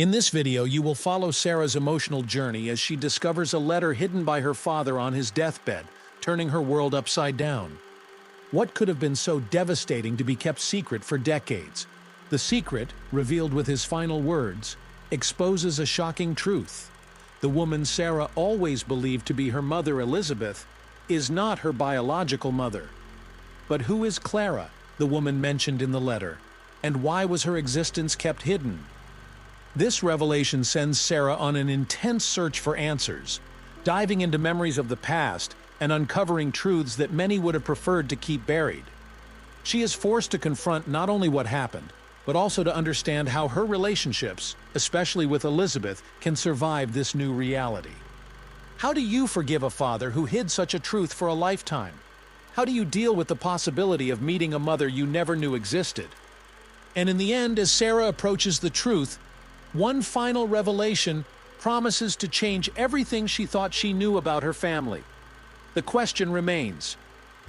In this video, you will follow Sarah's emotional journey as she discovers a letter hidden by her father on his deathbed, turning her world upside down. What could have been so devastating to be kept secret for decades? The secret, revealed with his final words, exposes a shocking truth. The woman Sarah always believed to be her mother, Elizabeth, is not her biological mother. But who is Clara, the woman mentioned in the letter, and why was her existence kept hidden? This revelation sends Sarah on an intense search for answers, diving into memories of the past and uncovering truths that many would have preferred to keep buried. She is forced to confront not only what happened, but also to understand how her relationships, especially with Elizabeth, can survive this new reality. How do you forgive a father who hid such a truth for a lifetime? How do you deal with the possibility of meeting a mother you never knew existed? And in the end, as Sarah approaches the truth, one final revelation promises to change everything she thought she knew about her family. The question remains,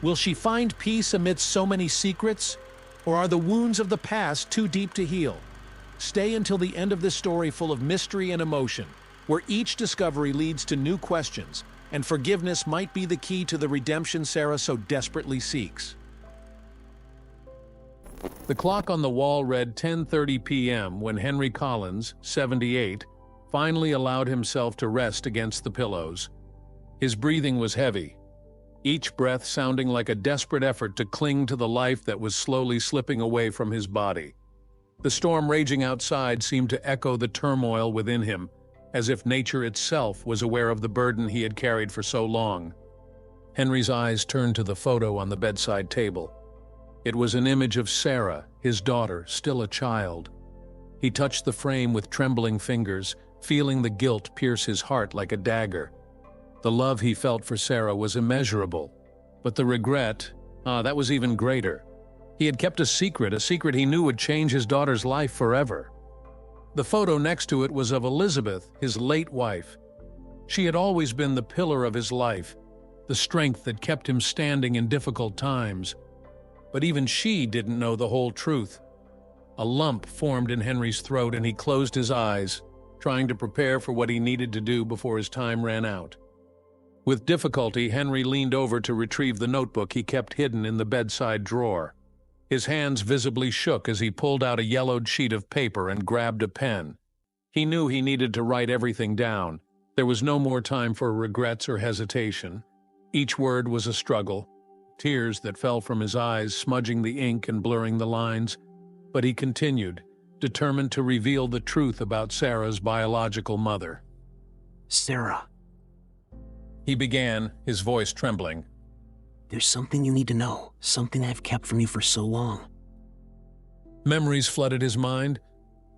will she find peace amidst so many secrets? Or are the wounds of the past too deep to heal? Stay until the end of this story full of mystery and emotion, where each discovery leads to new questions, and forgiveness might be the key to the redemption Sarah so desperately seeks. The clock on the wall read 10:30 p.m. when Henry Collins, 78, finally allowed himself to rest against the pillows. His breathing was heavy, each breath sounding like a desperate effort to cling to the life that was slowly slipping away from his body. The storm raging outside seemed to echo the turmoil within him, as if nature itself was aware of the burden he had carried for so long. Henry's eyes turned to the photo on the bedside table. It was an image of Sarah, his daughter, still a child. He touched the frame with trembling fingers, feeling the guilt pierce his heart like a dagger. The love he felt for Sarah was immeasurable, but the regret, that was even greater. He had kept a secret he knew would change his daughter's life forever. The photo next to it was of Elizabeth, his late wife. She had always been the pillar of his life, the strength that kept him standing in difficult times. But even she didn't know the whole truth. A lump formed in Henry's throat and he closed his eyes, trying to prepare for what he needed to do before his time ran out. With difficulty, Henry leaned over to retrieve the notebook he kept hidden in the bedside drawer. His hands visibly shook as he pulled out a yellowed sheet of paper and grabbed a pen. He knew he needed to write everything down. There was no more time for regrets or hesitation. Each word was a struggle, tears that fell from his eyes smudging the ink and blurring the lines. But he continued, determined to reveal the truth about Sarah's biological mother. Sarah. He began, his voice trembling. There's something you need to know, something I've kept from you for so long. Memories flooded his mind,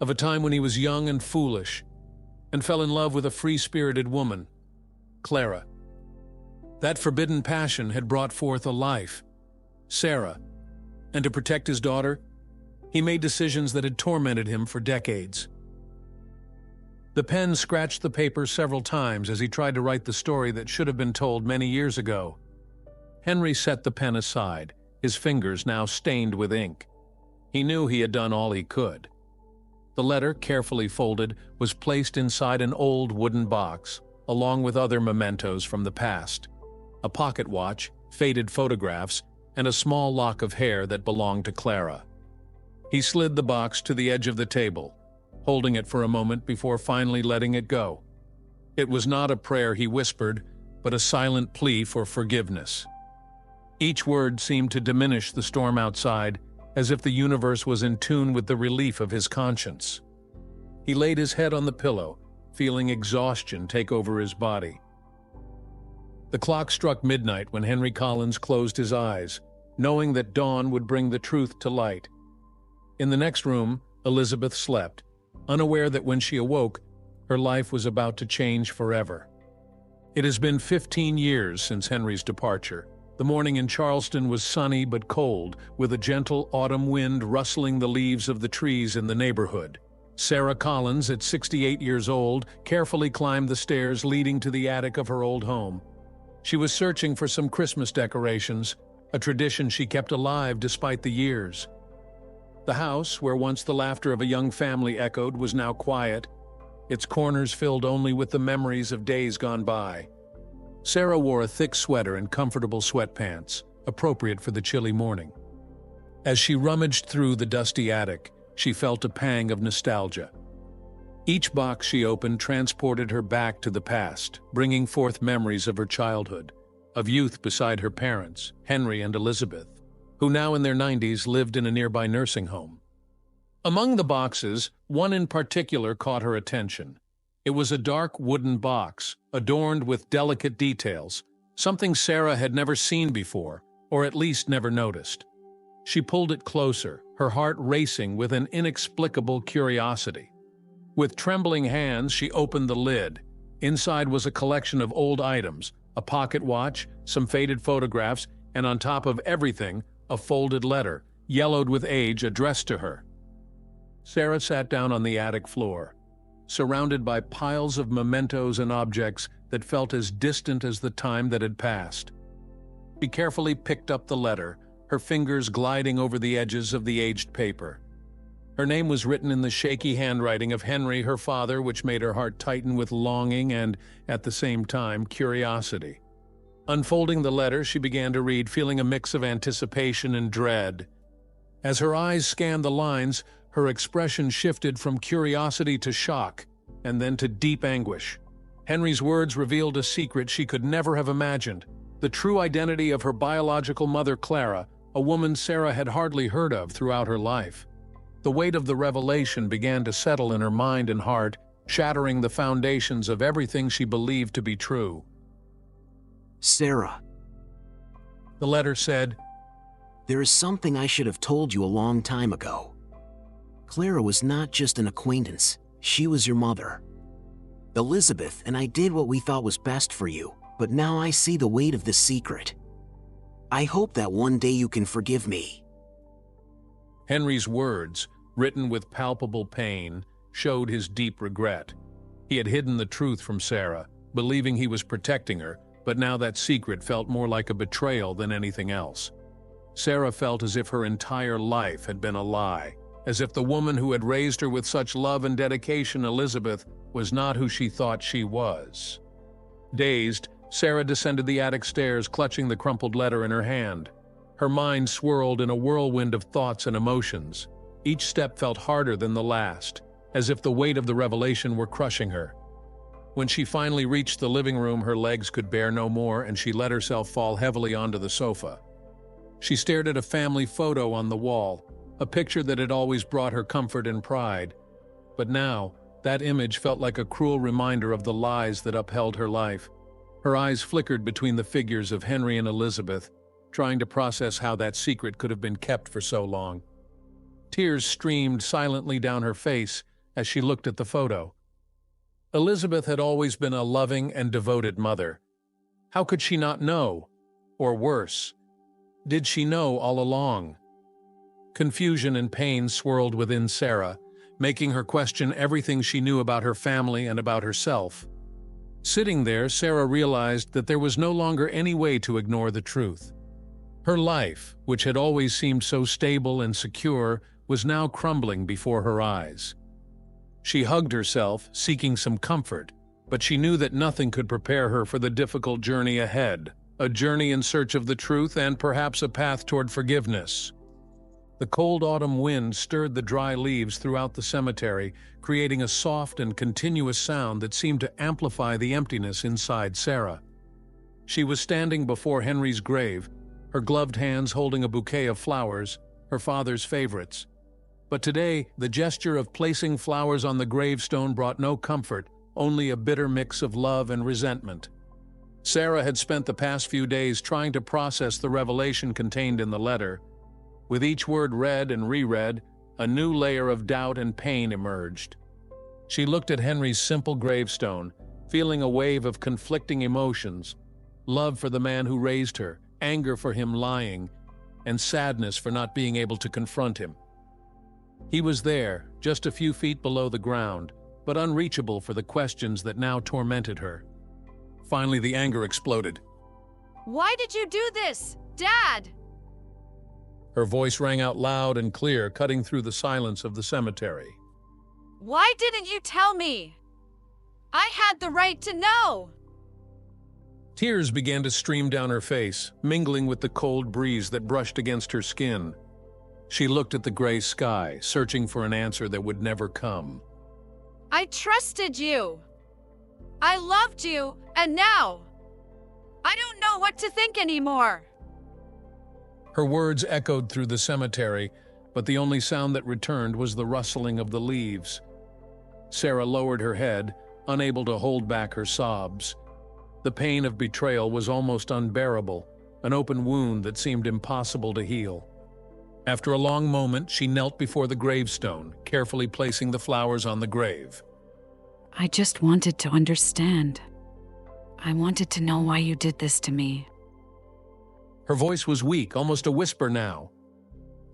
of a time when he was young and foolish, and fell in love with a free-spirited woman, Clara. That forbidden passion had brought forth a life, Sarah, and to protect his daughter, he made decisions that had tormented him for decades. The pen scratched the paper several times as he tried to write the story that should have been told many years ago. Henry set the pen aside, his fingers now stained with ink. He knew he had done all he could. The letter, carefully folded, was placed inside an old wooden box, along with other mementos from the past. A pocket watch, faded photographs, and a small lock of hair that belonged to Clara. He slid the box to the edge of the table, holding it for a moment before finally letting it go. It was not a prayer he whispered, but a silent plea for forgiveness. Each word seemed to diminish the storm outside, as if the universe was in tune with the relief of his conscience. He laid his head on the pillow, feeling exhaustion take over his body. The clock struck midnight when Henry Collins closed his eyes, knowing that dawn would bring the truth to light. In the next room, Elizabeth slept, unaware that when she awoke, her life was about to change forever. It has been 15 years since Henry's departure. The morning in Charleston was sunny but cold, with a gentle autumn wind rustling the leaves of the trees in the neighborhood. Sarah Collins, at 68 years old, carefully climbed the stairs leading to the attic of her old home. She was searching for some Christmas decorations, a tradition she kept alive despite the years. The house, where once the laughter of a young family echoed, was now quiet, its corners filled only with the memories of days gone by. Sarah wore a thick sweater and comfortable sweatpants, appropriate for the chilly morning. As she rummaged through the dusty attic, she felt a pang of nostalgia. Each box she opened transported her back to the past, bringing forth memories of her childhood, of youth beside her parents, Henry and Elizabeth, who now in their 90s lived in a nearby nursing home. Among the boxes, one in particular caught her attention. It was a dark wooden box, adorned with delicate details, something Sarah had never seen before, or at least never noticed. She pulled it closer, her heart racing with an inexplicable curiosity. With trembling hands, she opened the lid. Inside was a collection of old items, a pocket watch, some faded photographs, and on top of everything, a folded letter, yellowed with age, addressed to her. Sarah sat down on the attic floor, surrounded by piles of mementos and objects that felt as distant as the time that had passed. She carefully picked up the letter, her fingers gliding over the edges of the aged paper. Her name was written in the shaky handwriting of Henry, her father, which made her heart tighten with longing and, at the same time, curiosity. Unfolding the letter, she began to read, feeling a mix of anticipation and dread. As her eyes scanned the lines, her expression shifted from curiosity to shock, and then to deep anguish. Henry's words revealed a secret she could never have imagined, the true identity of her biological mother, Clara, a woman Sarah had hardly heard of throughout her life. The weight of the revelation began to settle in her mind and heart, shattering the foundations of everything she believed to be true. Sarah, The letter said, there is something I should have told you a long time ago. Clara was not just an acquaintance, she was your mother. Elizabeth and I did what we thought was best for you, but now I see the weight of this secret. I hope that one day you can forgive me. Henry's words, written with palpable pain, showed his deep regret. He had hidden the truth from Sarah, believing he was protecting her, but now that secret felt more like a betrayal than anything else. Sarah felt as if her entire life had been a lie, as if the woman who had raised her with such love and dedication, Elizabeth, was not who she thought she was. Dazed, Sarah descended the attic stairs, clutching the crumpled letter in her hand. Her mind swirled in a whirlwind of thoughts and emotions. Each step felt harder than the last, as if the weight of the revelation were crushing her. When she finally reached the living room, her legs could bear no more, and she let herself fall heavily onto the sofa. She stared at a family photo on the wall, a picture that had always brought her comfort and pride. But now, that image felt like a cruel reminder of the lies that upheld her life. Her eyes flickered between the figures of Henry and Elizabeth, trying to process how that secret could have been kept for so long. Tears streamed silently down her face as she looked at the photo. Elizabeth had always been a loving and devoted mother. How could she not know? Or worse, did she know all along? Confusion and pain swirled within Sarah, making her question everything she knew about her family and about herself. Sitting there, Sarah realized that there was no longer any way to ignore the truth. Her life, which had always seemed so stable and secure, was now crumbling before her eyes. She hugged herself, seeking some comfort, but she knew that nothing could prepare her for the difficult journey ahead, a journey in search of the truth and perhaps a path toward forgiveness. The cold autumn wind stirred the dry leaves throughout the cemetery, creating a soft and continuous sound that seemed to amplify the emptiness inside Sarah. She was standing before Henry's grave, her gloved hands holding a bouquet of flowers, her father's favorites. But today, the gesture of placing flowers on the gravestone brought no comfort, only a bitter mix of love and resentment. Sarah had spent the past few days trying to process the revelation contained in the letter. With each word read and reread, a new layer of doubt and pain emerged. She looked at Henry's simple gravestone, feeling a wave of conflicting emotions: love for the man who raised her, anger for him lying, and sadness for not being able to confront him. He was there, just a few feet below the ground, but unreachable for the questions that now tormented her. Finally, the anger exploded. Why did you do this, Dad? Her voice rang out loud and clear, cutting through the silence of the cemetery. Why didn't you tell me? I had the right to know. Tears began to stream down her face, mingling with the cold breeze that brushed against her skin. She looked at the gray sky, searching for an answer that would never come. I trusted you. I loved you, and now I don't know what to think anymore. Her words echoed through the cemetery, but the only sound that returned was the rustling of the leaves. Sarah lowered her head, unable to hold back her sobs. The pain of betrayal was almost unbearable, an open wound that seemed impossible to heal. After a long moment, she knelt before the gravestone, carefully placing the flowers on the grave. I just wanted to understand. I wanted to know why you did this to me. Her voice was weak, almost a whisper now.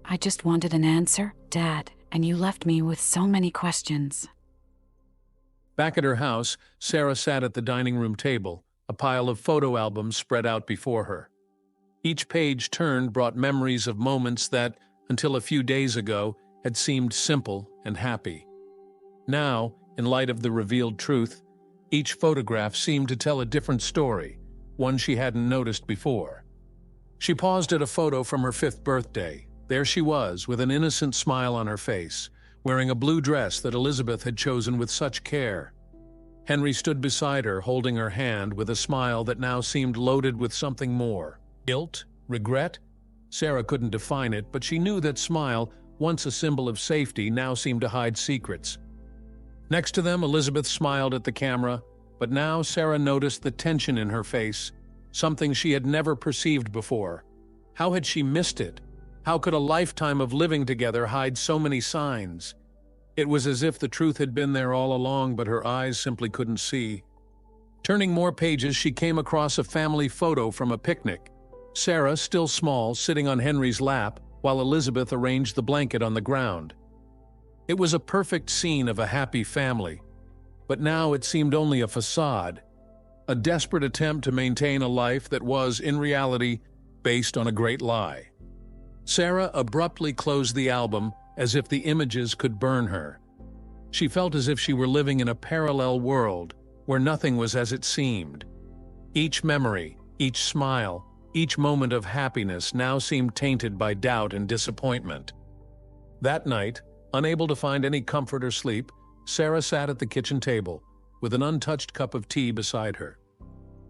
I just wanted an answer, Dad, and you left me with so many questions. Back at her house, Sarah sat at the dining room table, a pile of photo albums spread out before her. Each page turned brought memories of moments that, until a few days ago, had seemed simple and happy. Now, in light of the revealed truth, each photograph seemed to tell a different story, one she hadn't noticed before. She paused at a photo from her 5th birthday. There she was, with an innocent smile on her face, wearing a blue dress that Elizabeth had chosen with such care. Henry stood beside her, holding her hand with a smile that now seemed loaded with something more. Guilt? Regret? Sarah couldn't define it, but she knew that smile, once a symbol of safety, now seemed to hide secrets. Next to them, Elizabeth smiled at the camera, but now Sarah noticed the tension in her face, something she had never perceived before. How had she missed it? How could a lifetime of living together hide so many signs? It was as if the truth had been there all along, but her eyes simply couldn't see. Turning more pages, she came across a family photo from a picnic. Sarah, still small, sitting on Henry's lap, while Elizabeth arranged the blanket on the ground. It was a perfect scene of a happy family, but now it seemed only a facade, a desperate attempt to maintain a life that was, in reality, based on a great lie. Sarah abruptly closed the album as if the images could burn her. She felt as if she were living in a parallel world where nothing was as it seemed. Each memory, each smile, each moment of happiness now seemed tainted by doubt and disappointment. That night, unable to find any comfort or sleep, Sarah sat at the kitchen table, with an untouched cup of tea beside her.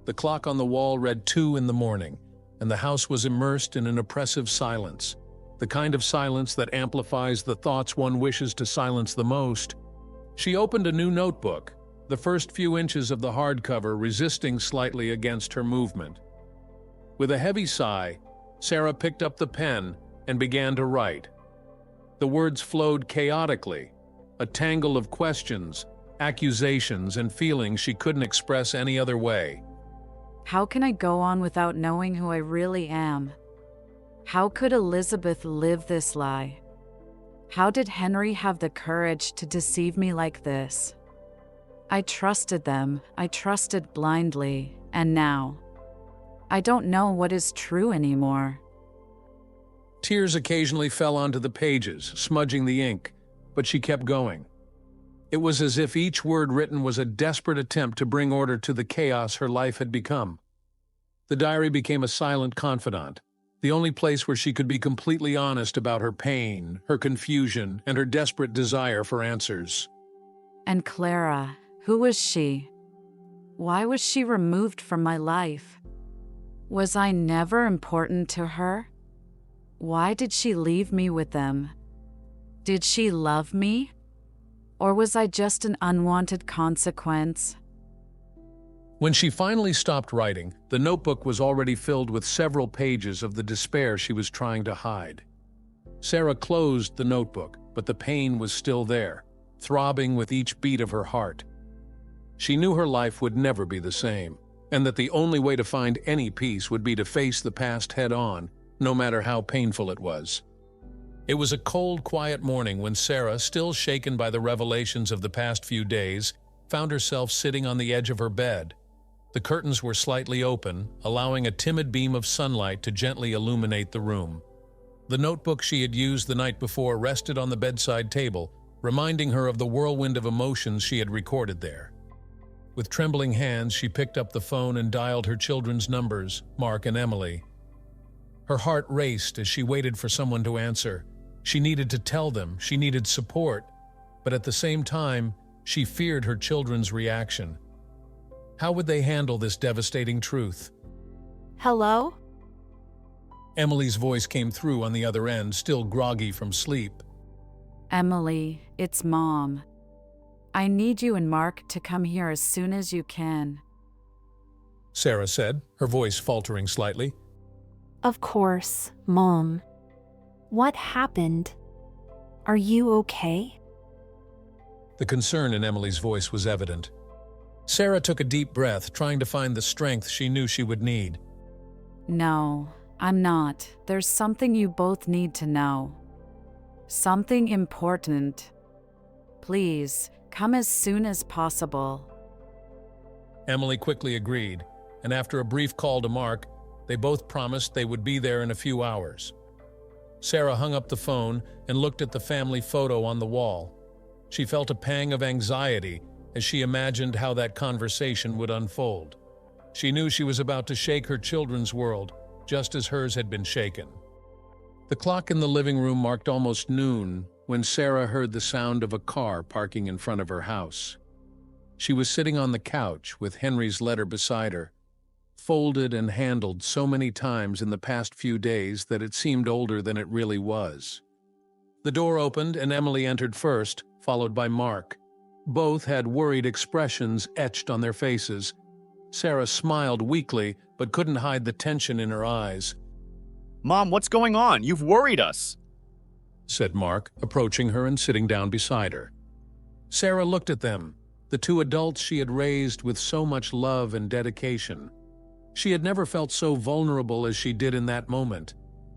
The clock on the wall read 2 a.m, and the house was immersed in an oppressive silence, the kind of silence that amplifies the thoughts one wishes to silence the most. She opened a new notebook, the first few inches of the hardcover resisting slightly against her movement. With a heavy sigh, Sarah picked up the pen and began to write. The words flowed chaotically, a tangle of questions, accusations, and feelings she couldn't express any other way. How can I go on without knowing who I really am? How could Elizabeth live this lie? How did Henry have the courage to deceive me like this? I trusted them, I trusted blindly, and now I don't know what is true anymore. Tears occasionally fell onto the pages, smudging the ink, but she kept going. It was as if each word written was a desperate attempt to bring order to the chaos her life had become. The diary became a silent confidant, the only place where she could be completely honest about her pain, her confusion, and her desperate desire for answers. And Clara, who was she? Why was she removed from my life? Was I never important to her? Why did she leave me with them? Did she love me? Or was I just an unwanted consequence? When she finally stopped writing, the notebook was already filled with several pages of the despair she was trying to hide. Sarah closed the notebook, but the pain was still there, throbbing with each beat of her heart. She knew her life would never be the same, and that the only way to find any peace would be to face the past head-on, no matter how painful it was. It was a cold, quiet morning when Sarah, still shaken by the revelations of the past few days, found herself sitting on the edge of her bed. The curtains were slightly open, allowing a timid beam of sunlight to gently illuminate the room. The notebook she had used the night before rested on the bedside table, reminding her of the whirlwind of emotions she had recorded there. With trembling hands, she picked up the phone and dialed her children's numbers, Mark and Emily. Her heart raced as she waited for someone to answer. She needed to tell them, she needed support, but at the same time, she feared her children's reaction. How would they handle this devastating truth? Hello? Emily's voice came through on the other end, still groggy from sleep. Emily, it's Mom. I need you and Mark to come here as soon as you can. Sarah said, her voice faltering slightly. Of course, Mom. What happened? Are you okay? The concern in Emily's voice was evident. Sarah took a deep breath, trying to find the strength she knew she would need. No, I'm not. There's something you both need to know. Something important. Please, come as soon as possible. Emily quickly agreed, and after a brief call to Mark, they both promised they would be there in a few hours. Sarah hung up the phone and looked at the family photo on the wall. She felt a pang of anxiety as she imagined how that conversation would unfold. She knew she was about to shake her children's world, just as hers had been shaken. The clock in the living room marked almost noon when Sarah heard the sound of a car parking in front of her house. She was sitting on the couch with Henry's letter beside her, folded and handled so many times in the past few days that it seemed older than it really was. The door opened and Emily entered first, followed by Mark. Both had worried expressions etched on their faces. Sarah smiled weakly, but couldn't hide the tension in her eyes. "Mom, what's going on? You've worried us," said Mark, approaching her and sitting down beside her. Sarah looked at them, the two adults she had raised with so much love and dedication. She had never felt so vulnerable as she did in that moment,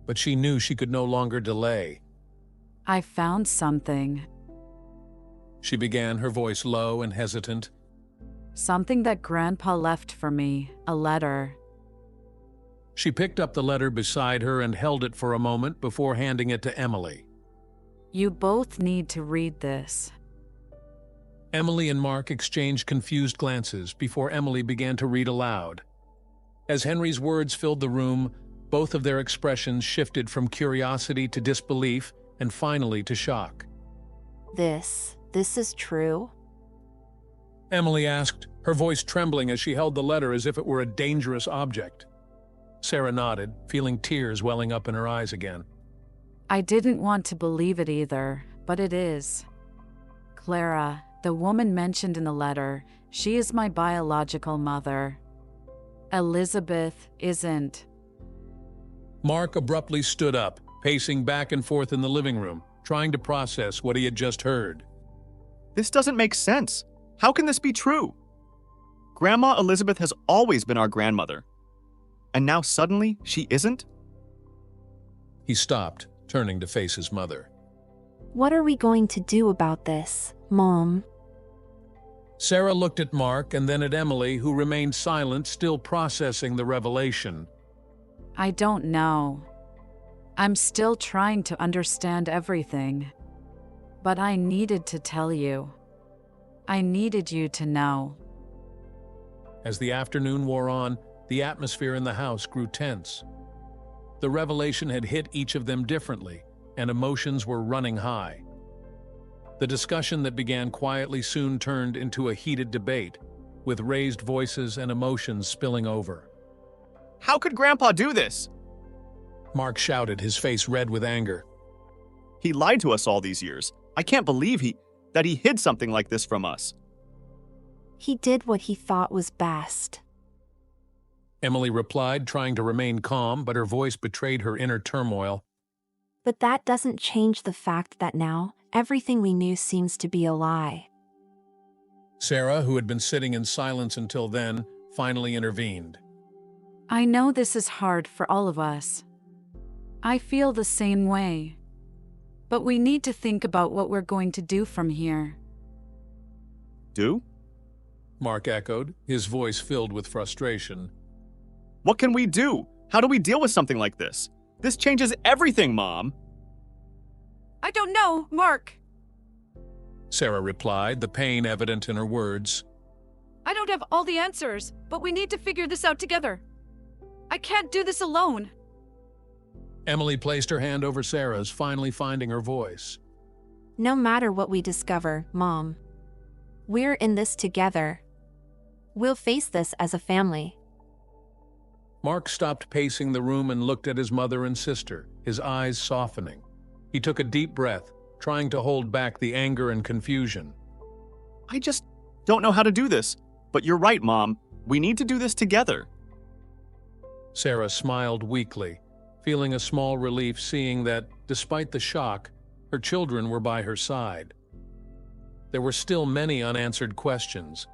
but she knew she could no longer delay. I found something. She began, her voice low and hesitant. Something that Grandpa left for me, a letter. She picked up the letter beside her and held it for a moment before handing it to Emily. You both need to read this. Emily and Mark exchanged confused glances before Emily began to read aloud. As Henry's words filled the room, both of their expressions shifted from curiosity to disbelief and finally to shock. This is true? Emily asked, her voice trembling as she held the letter as if it were a dangerous object. Sarah nodded, feeling tears welling up in her eyes again. I didn't want to believe it either, but it is. Clara, the woman mentioned in the letter, she is my biological mother. Elizabeth isn't. Mark abruptly stood up, pacing back and forth in the living room, trying to process what he had just heard. "This doesn't make sense. How can this be true? Grandma Elizabeth has always been our grandmother. And now suddenly she isn't?" He stopped, turning to face his mother. What are we going to do about this, Mom? Sarah looked at Mark and then at Emily, who remained silent, still processing the revelation. I don't know. I'm still trying to understand everything. But I needed to tell you. I needed you to know. As the afternoon wore on, the atmosphere in the house grew tense. The revelation had hit each of them differently, and emotions were running high. The discussion that began quietly soon turned into a heated debate, with raised voices and emotions spilling over. "How could Grandpa do this?" Mark shouted, his face red with anger. "He lied to us all these years. I can't believe that he hid something like this from us." He did what he thought was best. Emily replied, trying to remain calm, but her voice betrayed her inner turmoil. But that doesn't change the fact that now, everything we knew seems to be a lie. Sarah, who had been sitting in silence until then, finally intervened. I know this is hard for all of us. I feel the same way. But we need to think about what we're going to do from here. "Do?" Mark echoed, his voice filled with frustration. "What can we do? How do we deal with something like this? This changes everything, Mom." I don't know, Mark. Sarah replied, the pain evident in her words. I don't have all the answers, but we need to figure this out together. I can't do this alone. Emily placed her hand over Sarah's, finally finding her voice. No matter what we discover, Mom, we're in this together. We'll face this as a family. Mark stopped pacing the room and looked at his mother and sister, his eyes softening. He took a deep breath, trying to hold back the anger and confusion. I just don't know how to do this. But you're right, Mom. We need to do this together. Sarah smiled weakly, feeling a small relief seeing that, despite the shock, her children were by her side. There were still many unanswered questions,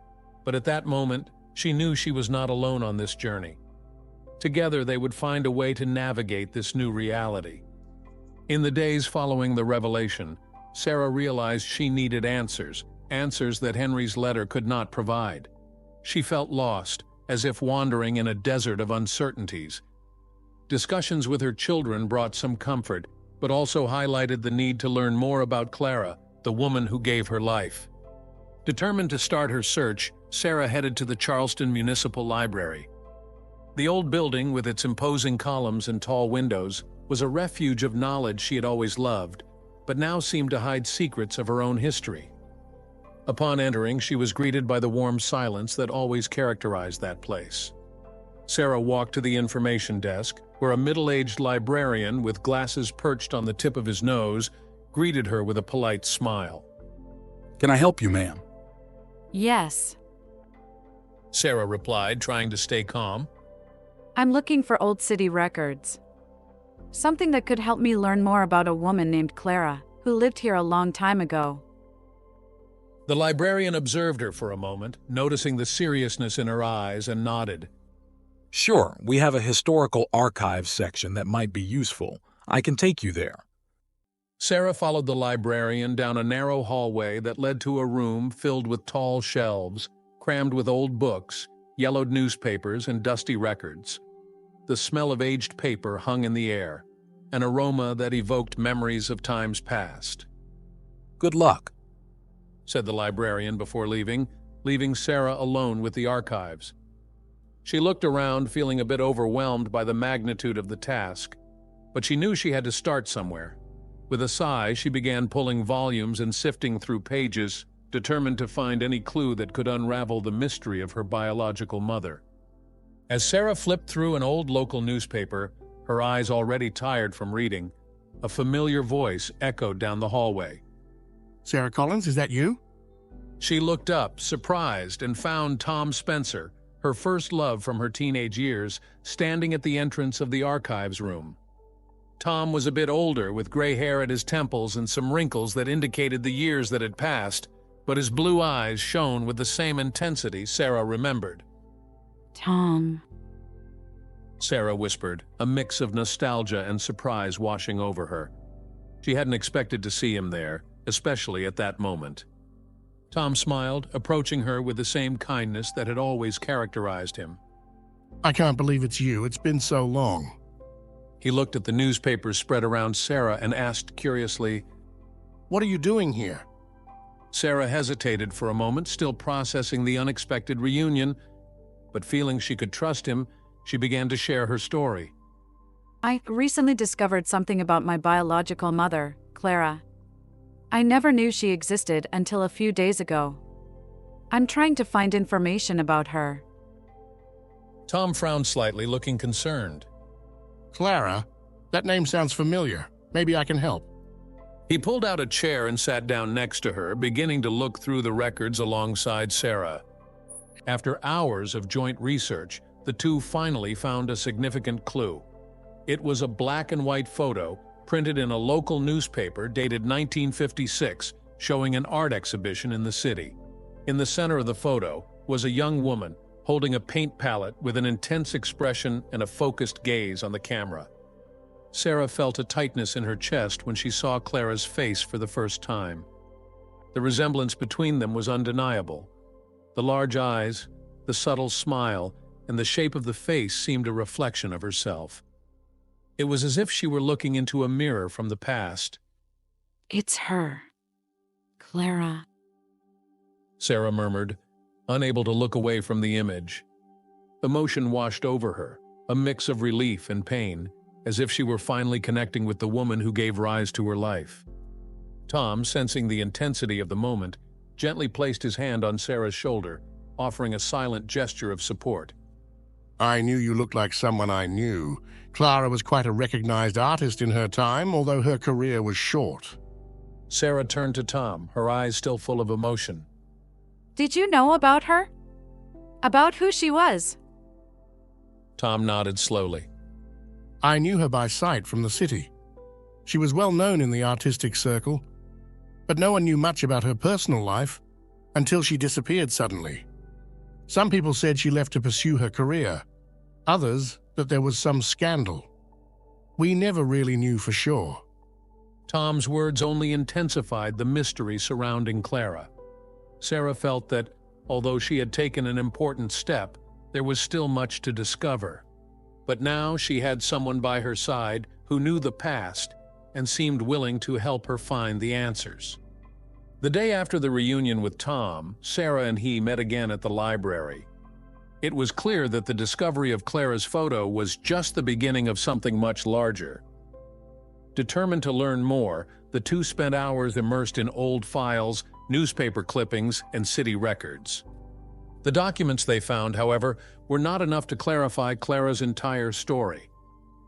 but at that moment, she knew she was not alone on this journey. Together, they would find a way to navigate this new reality. In the days following the revelation, Sarah realized she needed answers that Henry's letter could not provide. She felt lost, as if wandering in a desert of uncertainties. Discussions with her children brought some comfort, but also highlighted the need to learn more about Clara, the woman who gave her life. Determined to start her search, Sarah headed to the Charleston Municipal Library. The old building, with its imposing columns and tall windows, was a refuge of knowledge she had always loved, but now seemed to hide secrets of her own history. Upon entering, she was greeted by the warm silence that always characterized that place. Sarah walked to the information desk, where a middle-aged librarian with glasses perched on the tip of his nose greeted her with a polite smile. Can I help you, ma'am? Yes. Sarah replied, trying to stay calm. I'm looking for old city records. Something that could help me learn more about a woman named Clara, who lived here a long time ago. The librarian observed her for a moment, noticing the seriousness in her eyes, and nodded. Sure, we have a historical archives section that might be useful. I can take you there. Sarah followed the librarian down a narrow hallway that led to a room filled with tall shelves, crammed with old books, yellowed newspapers, and dusty records. The smell of aged paper hung in the air, an aroma that evoked memories of times past. Good luck, said the librarian before leaving Sarah alone with the archives. She looked around, feeling a bit overwhelmed by the magnitude of the task, but she knew she had to start somewhere. With a sigh, she began pulling volumes and sifting through pages, determined to find any clue that could unravel the mystery of her biological mother. As Sarah flipped through an old local newspaper, her eyes already tired from reading, a familiar voice echoed down the hallway. Sarah Collins, is that you? She looked up, surprised, and found Tom Spencer, her first love from her teenage years, standing at the entrance of the archives room. Tom was a bit older, with gray hair at his temples and some wrinkles that indicated the years that had passed, but his blue eyes shone with the same intensity Sarah remembered. Tom. Sarah whispered, a mix of nostalgia and surprise washing over her. She hadn't expected to see him there, especially at that moment. Tom smiled, approaching her with the same kindness that had always characterized him. I can't believe it's you. It's been so long. He looked at the newspapers spread around Sarah and asked curiously, What are you doing here? Sarah hesitated for a moment, still processing the unexpected reunion, but feeling she could trust him, she began to share her story. I recently discovered something about my biological mother, Clara. I never knew she existed until a few days ago. I'm trying to find information about her. Tom frowned slightly, looking concerned. Clara? That name sounds familiar. Maybe I can help. He pulled out a chair and sat down next to her, beginning to look through the records alongside Sarah. After hours of joint research, the two finally found a significant clue. It was a black and white photo printed in a local newspaper dated 1956, showing an art exhibition in the city. In the center of the photo was a young woman holding a paint palette with an intense expression and a focused gaze on the camera. Sarah felt a tightness in her chest when she saw Clara's face for the first time. The resemblance between them was undeniable. The large eyes, the subtle smile, and the shape of the face seemed a reflection of herself. It was as if she were looking into a mirror from the past. It's her. Clara. Sarah murmured, unable to look away from the image. Emotion washed over her, a mix of relief and pain, as if she were finally connecting with the woman who gave rise to her life. Tom, sensing the intensity of the moment, gently placed his hand on Sarah's shoulder, offering a silent gesture of support. I knew you looked like someone I knew. Clara was quite a recognized artist in her time, although her career was short. Sarah turned to Tom, her eyes still full of emotion. Did you know about her? About who she was? Tom nodded slowly. I knew her by sight from the city. She was well known in the artistic circle, but no one knew much about her personal life until she disappeared suddenly. Some people said she left to pursue her career, others that there was some scandal. We never really knew for sure. Tom's words only intensified the mystery surrounding Clara. Sarah felt that, although she had taken an important step, there was still much to discover. But now she had someone by her side who knew the past and seemed willing to help her find the answers. The day after the reunion with Tom, Sarah and he met again at the library. It was clear that the discovery of Clara's photo was just the beginning of something much larger. Determined to learn more, the two spent hours immersed in old files, newspaper clippings, and city records. The documents they found, however, were not enough to clarify Clara's entire story.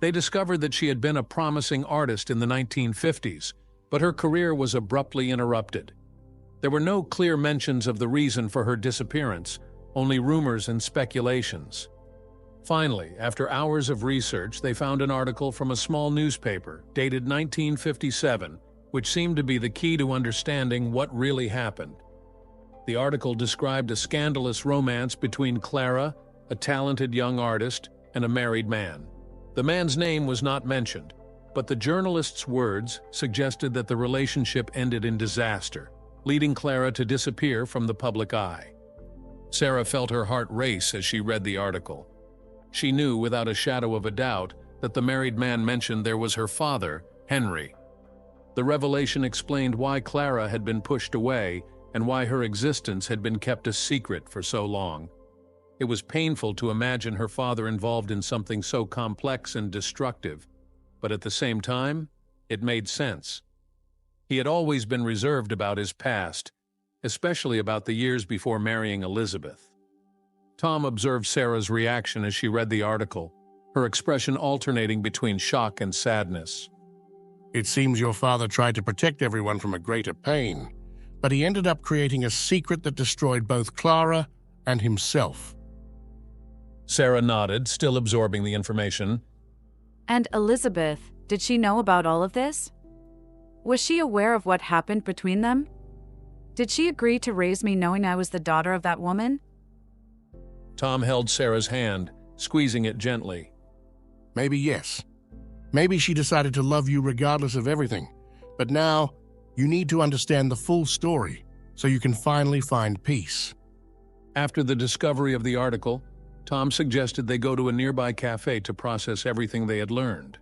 They discovered that she had been a promising artist in the 1950s, but her career was abruptly interrupted. There were no clear mentions of the reason for her disappearance, only rumors and speculations. Finally, after hours of research, they found an article from a small newspaper dated 1957, which seemed to be the key to understanding what really happened. The article described a scandalous romance between Clara, a talented young artist, and a married man. The man's name was not mentioned, but the journalist's words suggested that the relationship ended in disaster, leading Clara to disappear from the public eye. Sarah felt her heart race as she read the article. She knew without a shadow of a doubt that the married man mentioned there was her father, Henry. The revelation explained why Clara had been pushed away and why her existence had been kept a secret for so long. It was painful to imagine her father involved in something so complex and destructive, but at the same time, it made sense. He had always been reserved about his past, especially about the years before marrying Elizabeth. Tom observed Sarah's reaction as she read the article, her expression alternating between shock and sadness. It seems your father tried to protect everyone from a greater pain, but he ended up creating a secret that destroyed both Clara and himself. Sarah nodded, still absorbing the information. And Elizabeth, did she know about all of this? Was she aware of what happened between them? Did she agree to raise me knowing I was the daughter of that woman? Tom held Sarah's hand, squeezing it gently. Maybe yes. Maybe she decided to love you regardless of everything. But now, you need to understand the full story so you can finally find peace. After the discovery of the article, Tom suggested they go to a nearby cafe to process everything they had learned.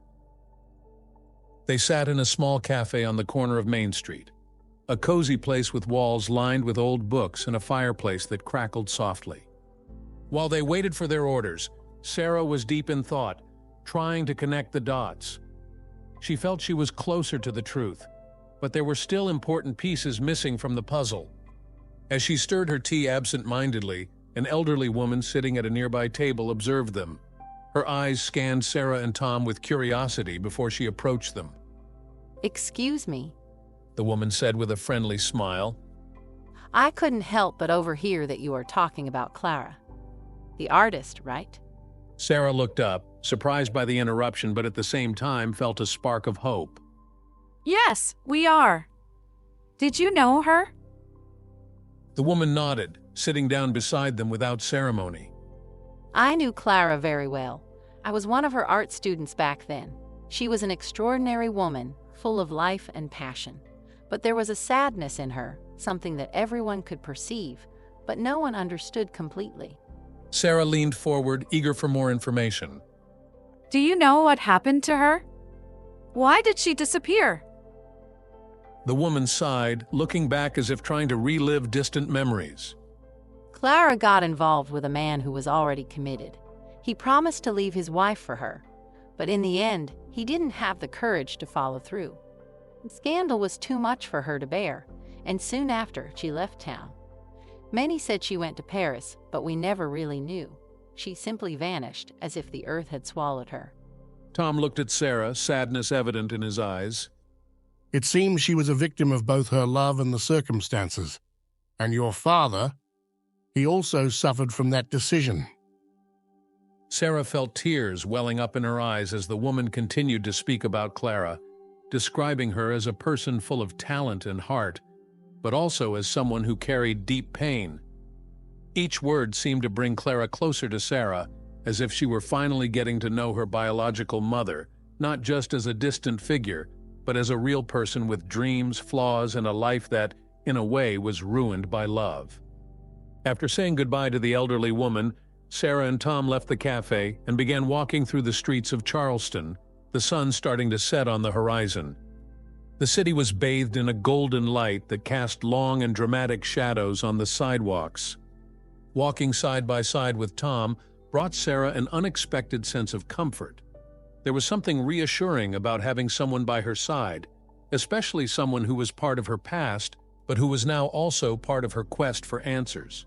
They sat in a small cafe on the corner of Main Street, a cozy place with walls lined with old books and a fireplace that crackled softly. While they waited for their orders, Sarah was deep in thought, trying to connect the dots. She felt she was closer to the truth, but there were still important pieces missing from the puzzle. As she stirred her tea absent-mindedly, an elderly woman sitting at a nearby table observed them. Her eyes scanned Sarah and Tom with curiosity before she approached them. Excuse me, The woman said with a friendly smile. I couldn't help but overhear that you are talking about Clara. The artist, right? Sarah looked up, surprised by the interruption, but at the same time felt a spark of hope. Yes, we are. Did you know her? The woman nodded, sitting down beside them without ceremony. I knew Clara very well. I was one of her art students back then. She was an extraordinary woman, full of life and passion. But there was a sadness in her, something that everyone could perceive, but no one understood completely. Sarah leaned forward, eager for more information. Do you know what happened to her? Why did she disappear? The woman sighed, looking back as if trying to relive distant memories. Clara got involved with a man who was already committed. He promised to leave his wife for her, but in the end, he didn't have the courage to follow through. The scandal was too much for her to bear, and soon after, she left town. Many said she went to Paris, but we never really knew. She simply vanished, as if the earth had swallowed her. Tom looked at Sarah, sadness evident in his eyes. It seems she was a victim of both her love and the circumstances. And your father, he also suffered from that decision. Sarah felt tears welling up in her eyes as the woman continued to speak about Clara, describing her as a person full of talent and heart, but also as someone who carried deep pain. Each word seemed to bring Clara closer to Sarah, as if she were finally getting to know her biological mother, not just as a distant figure, but as a real person with dreams, flaws, and a life that, in a way, was ruined by love. After saying goodbye to the elderly woman, Sarah and Tom left the cafe and began walking through the streets of Charleston, the sun starting to set on the horizon. The city was bathed in a golden light that cast long and dramatic shadows on the sidewalks. Walking side by side with Tom brought Sarah an unexpected sense of comfort. There was something reassuring about having someone by her side, especially someone who was part of her past, but who was now also part of her quest for answers.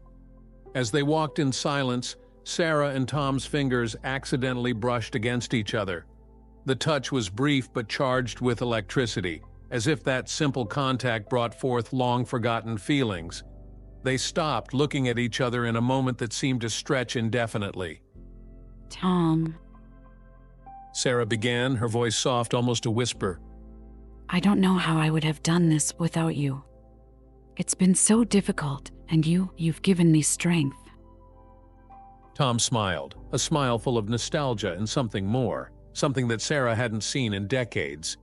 As they walked in silence, Sarah and Tom's fingers accidentally brushed against each other. The touch was brief but charged with electricity, as if that simple contact brought forth long-forgotten feelings. They stopped, looking at each other in a moment that seemed to stretch indefinitely. Tom, Sarah began, her voice soft, almost a whisper. I don't know how I would have done this without you. It's been so difficult, and you've given me strength. Tom smiled, a smile full of nostalgia and something more, something that Sarah hadn't seen in decades.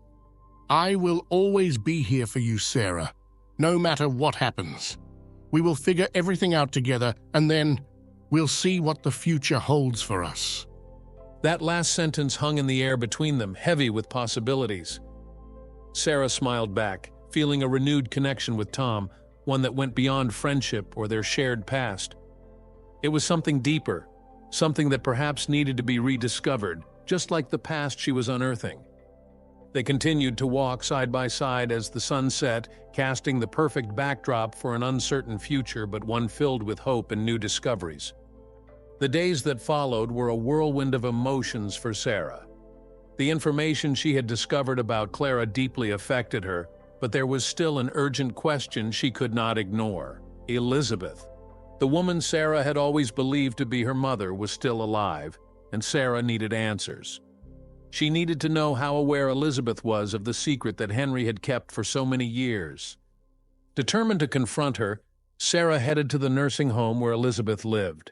I will always be here for you, Sarah, no matter what happens. We will figure everything out together, and then we'll see what the future holds for us. That last sentence hung in the air between them, heavy with possibilities. Sarah smiled back, feeling a renewed connection with Tom, one that went beyond friendship or their shared past. It was something deeper, something that perhaps needed to be rediscovered, just like the past she was unearthing. They continued to walk side by side as the sun set, casting the perfect backdrop for an uncertain future, but one filled with hope and new discoveries. The days that followed were a whirlwind of emotions for Sarah. The information she had discovered about Clara deeply affected her, but there was still an urgent question she could not ignore. Elizabeth. The woman Sarah had always believed to be her mother was still alive, and Sarah needed answers. She needed to know how aware Elizabeth was of the secret that Henry had kept for so many years. Determined to confront her, Sarah headed to the nursing home where Elizabeth lived.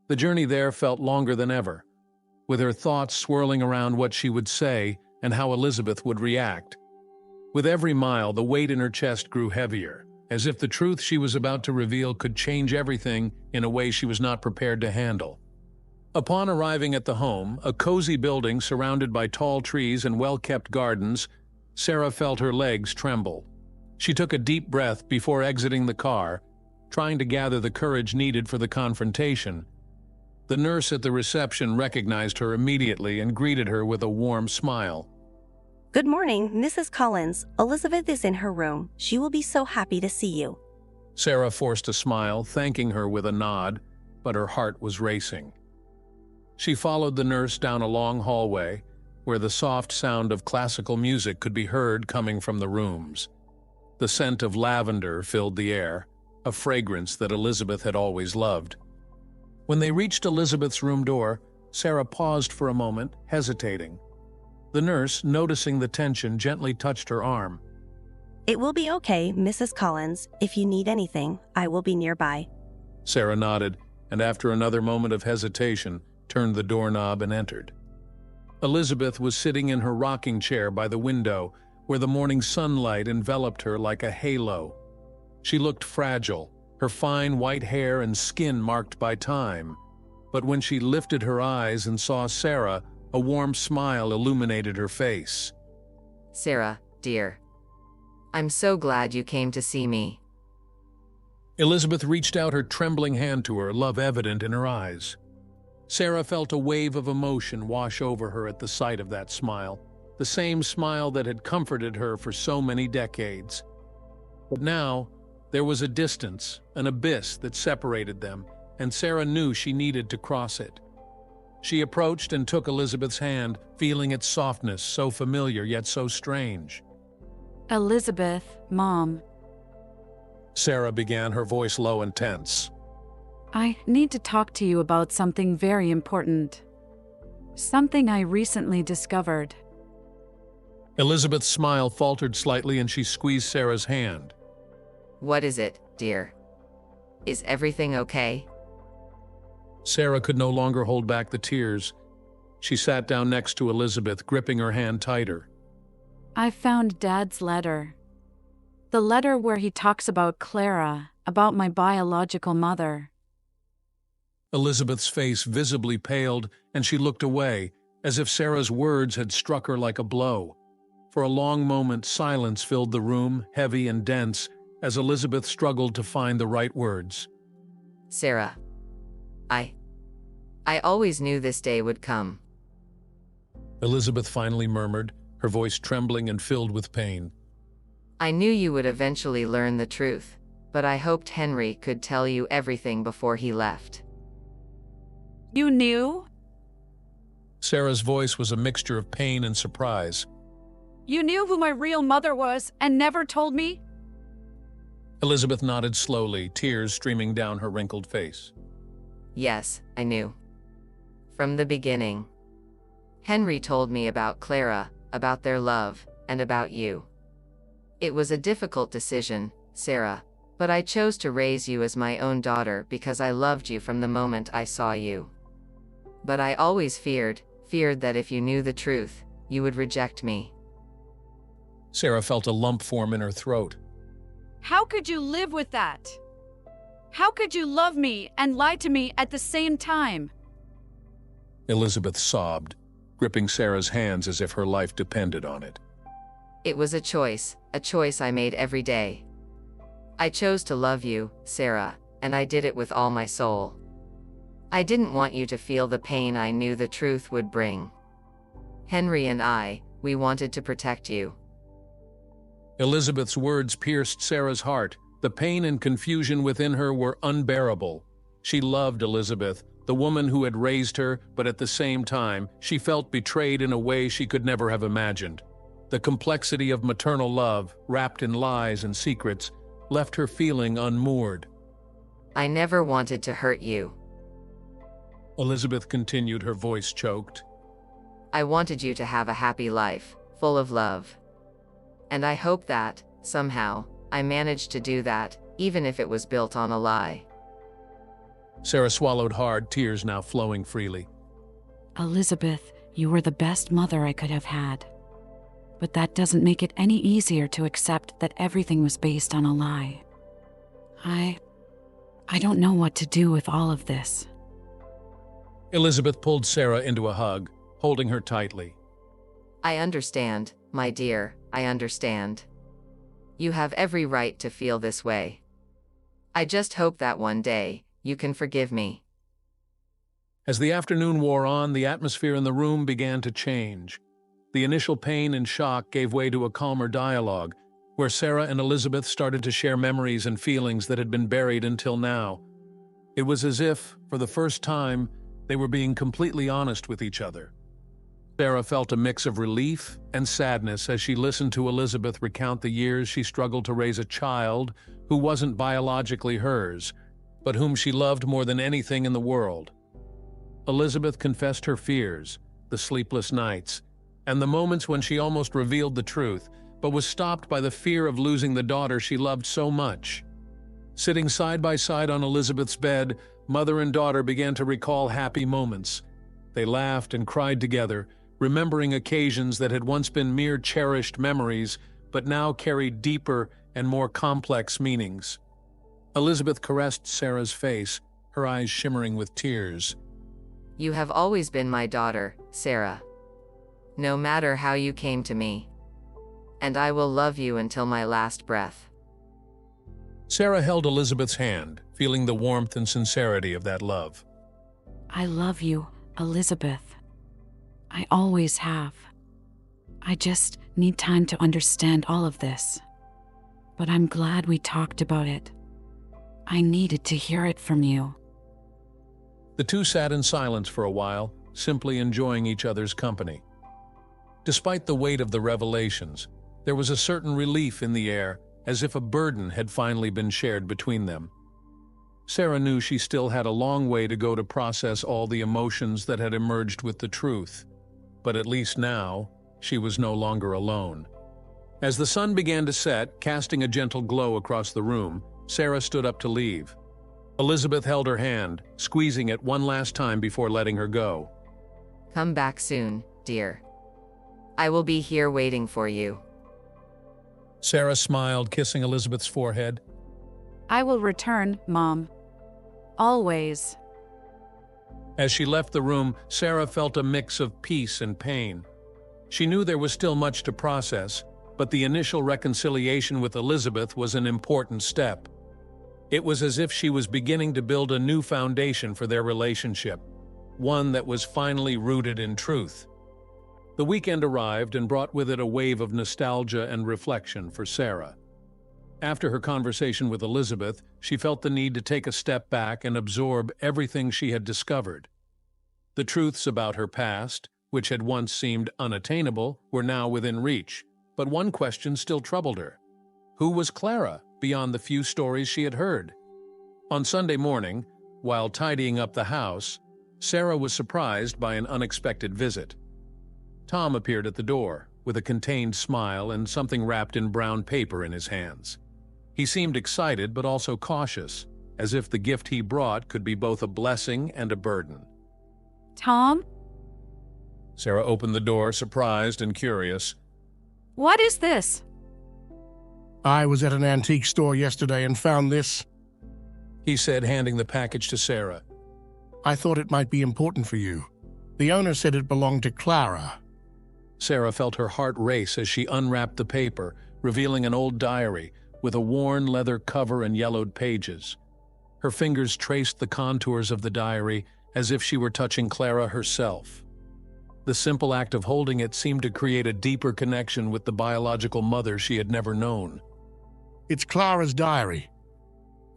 The journey there felt longer than ever, with her thoughts swirling around what she would say and how Elizabeth would react. With every mile, the weight in her chest grew heavier, as if the truth she was about to reveal could change everything in a way she was not prepared to handle. Upon arriving at the home, a cozy building surrounded by tall trees and well-kept gardens, Sarah felt her legs tremble. She took a deep breath before exiting the car, trying to gather the courage needed for the confrontation. The nurse at the reception recognized her immediately and greeted her with a warm smile. Good morning, Mrs. Collins. Elizabeth is in her room. She will be so happy to see you. Sarah forced a smile, thanking her with a nod, but her heart was racing. She followed the nurse down a long hallway, where the soft sound of classical music could be heard coming from the rooms. The scent of lavender filled the air, a fragrance that Elizabeth had always loved. When they reached Elizabeth's room door, Sarah paused for a moment, hesitating. The nurse, noticing the tension, gently touched her arm. It will be okay, Mrs. Collins. If you need anything, I will be nearby. Sarah nodded, and after another moment of hesitation, turned the doorknob and entered. Elizabeth was sitting in her rocking chair by the window, where the morning sunlight enveloped her like a halo. She looked fragile, her fine white hair and skin marked by time. But when she lifted her eyes and saw Sarah, a warm smile illuminated her face. Sarah, dear. I'm so glad you came to see me. Elizabeth reached out her trembling hand to her, love evident in her eyes. Sarah felt a wave of emotion wash over her at the sight of that smile, the same smile that had comforted her for so many decades. But now, there was a distance, an abyss that separated them, and Sarah knew she needed to cross it. She approached and took Elizabeth's hand, feeling its softness, so familiar yet so strange. Elizabeth, Mom, Sarah began, her voice low and tense. I need to talk to you about something very important. Something I recently discovered. Elizabeth's smile faltered slightly and she squeezed Sarah's hand. What is it, dear? Is everything okay? Sarah could no longer hold back the tears. She sat down next to Elizabeth, gripping her hand tighter. I found Dad's letter. The letter where he talks about Clara, about my biological mother. Elizabeth's face visibly paled, and she looked away, as if Sarah's words had struck her like a blow. For a long moment, silence filled the room, heavy and dense, as Elizabeth struggled to find the right words. Sarah, I always knew this day would come. Elizabeth finally murmured, her voice trembling and filled with pain. I knew you would eventually learn the truth, but I hoped Henry could tell you everything before he left. You knew? Sarah's voice was a mixture of pain and surprise. You knew who my real mother was and never told me? Elizabeth nodded slowly, tears streaming down her wrinkled face. Yes, I knew. From the beginning. Henry told me about Clara, about their love, and about you. It was a difficult decision, Sarah, but I chose to raise you as my own daughter because I loved you from the moment I saw you. But I always feared that if you knew the truth, you would reject me. Sarah felt a lump form in her throat. How could you live with that? How could you love me and lie to me at the same time? Elizabeth sobbed, gripping Sarah's hands as if her life depended on it. It was a choice I made every day. I chose to love you, Sarah, and I did it with all my soul. I didn't want you to feel the pain I knew the truth would bring. Henry and we wanted to protect you. Elizabeth's words pierced Sarah's heart. The pain and confusion within her were unbearable. She loved Elizabeth, the woman who had raised her, but at the same time, she felt betrayed in a way she could never have imagined. The complexity of maternal love, wrapped in lies and secrets, left her feeling unmoored. I never wanted to hurt you. Elizabeth continued, her voice choked. I wanted you to have a happy life, full of love. And I hope that, somehow, I managed to do that, even if it was built on a lie. Sarah swallowed hard, tears now flowing freely. Elizabeth, you were the best mother I could have had. But that doesn't make it any easier to accept that everything was based on a lie. I don't know what to do with all of this. Elizabeth pulled Sarah into a hug, holding her tightly. I understand, my dear, I understand. You have every right to feel this way. I just hope that one day, you can forgive me. As the afternoon wore on, the atmosphere in the room began to change. The initial pain and shock gave way to a calmer dialogue, where Sarah and Elizabeth started to share memories and feelings that had been buried until now. It was as if, for the first time, they were being completely honest with each other. Sarah felt a mix of relief and sadness as she listened to Elizabeth recount the years she struggled to raise a child who wasn't biologically hers, but whom she loved more than anything in the world. Elizabeth confessed her fears, the sleepless nights, and the moments when she almost revealed the truth, but was stopped by the fear of losing the daughter she loved so much. Sitting side by side on Elizabeth's bed, mother and daughter began to recall happy moments. They laughed and cried together, remembering occasions that had once been mere cherished memories, but now carried deeper and more complex meanings. Elizabeth caressed Sarah's face, her eyes shimmering with tears. You have always been my daughter, Sarah. No matter how you came to me. And I will love you until my last breath. Sarah held Elizabeth's hand, feeling the warmth and sincerity of that love. I love you, Elizabeth. I always have. I just need time to understand all of this. But I'm glad we talked about it. I needed to hear it from you. The two sat in silence for a while, simply enjoying each other's company. Despite the weight of the revelations, there was a certain relief in the air, as if a burden had finally been shared between them. Sarah knew she still had a long way to go to process all the emotions that had emerged with the truth, but at least now, she was no longer alone. As the sun began to set, casting a gentle glow across the room, Sarah stood up to leave. Elizabeth held her hand, squeezing it one last time before letting her go. Come back soon, dear. I will be here waiting for you. Sarah smiled, kissing Elizabeth's forehead. I will return, Mom. Always. As she left the room, Sarah felt a mix of peace and pain. She knew there was still much to process, but the initial reconciliation with Elizabeth was an important step. It was as if she was beginning to build a new foundation for their relationship, one that was finally rooted in truth. The weekend arrived and brought with it a wave of nostalgia and reflection for Sarah. After her conversation with Elizabeth, she felt the need to take a step back and absorb everything she had discovered. The truths about her past, which had once seemed unattainable, were now within reach, but one question still troubled her. Who was Clara, beyond the few stories she had heard? On Sunday morning, while tidying up the house, Sarah was surprised by an unexpected visit. Tom appeared at the door, with a contained smile and something wrapped in brown paper in his hands. He seemed excited but also cautious, as if the gift he brought could be both a blessing and a burden. Tom? Sarah opened the door, surprised and curious. What is this? I was at an antique store yesterday and found this, he said, handing the package to Sarah. I thought it might be important for you. The owner said it belonged to Clara. Sarah felt her heart race as she unwrapped the paper, revealing an old diary with a worn leather cover and yellowed pages. Her fingers traced the contours of the diary as if she were touching Clara herself. The simple act of holding it seemed to create a deeper connection with the biological mother she had never known. It's Clara's diary,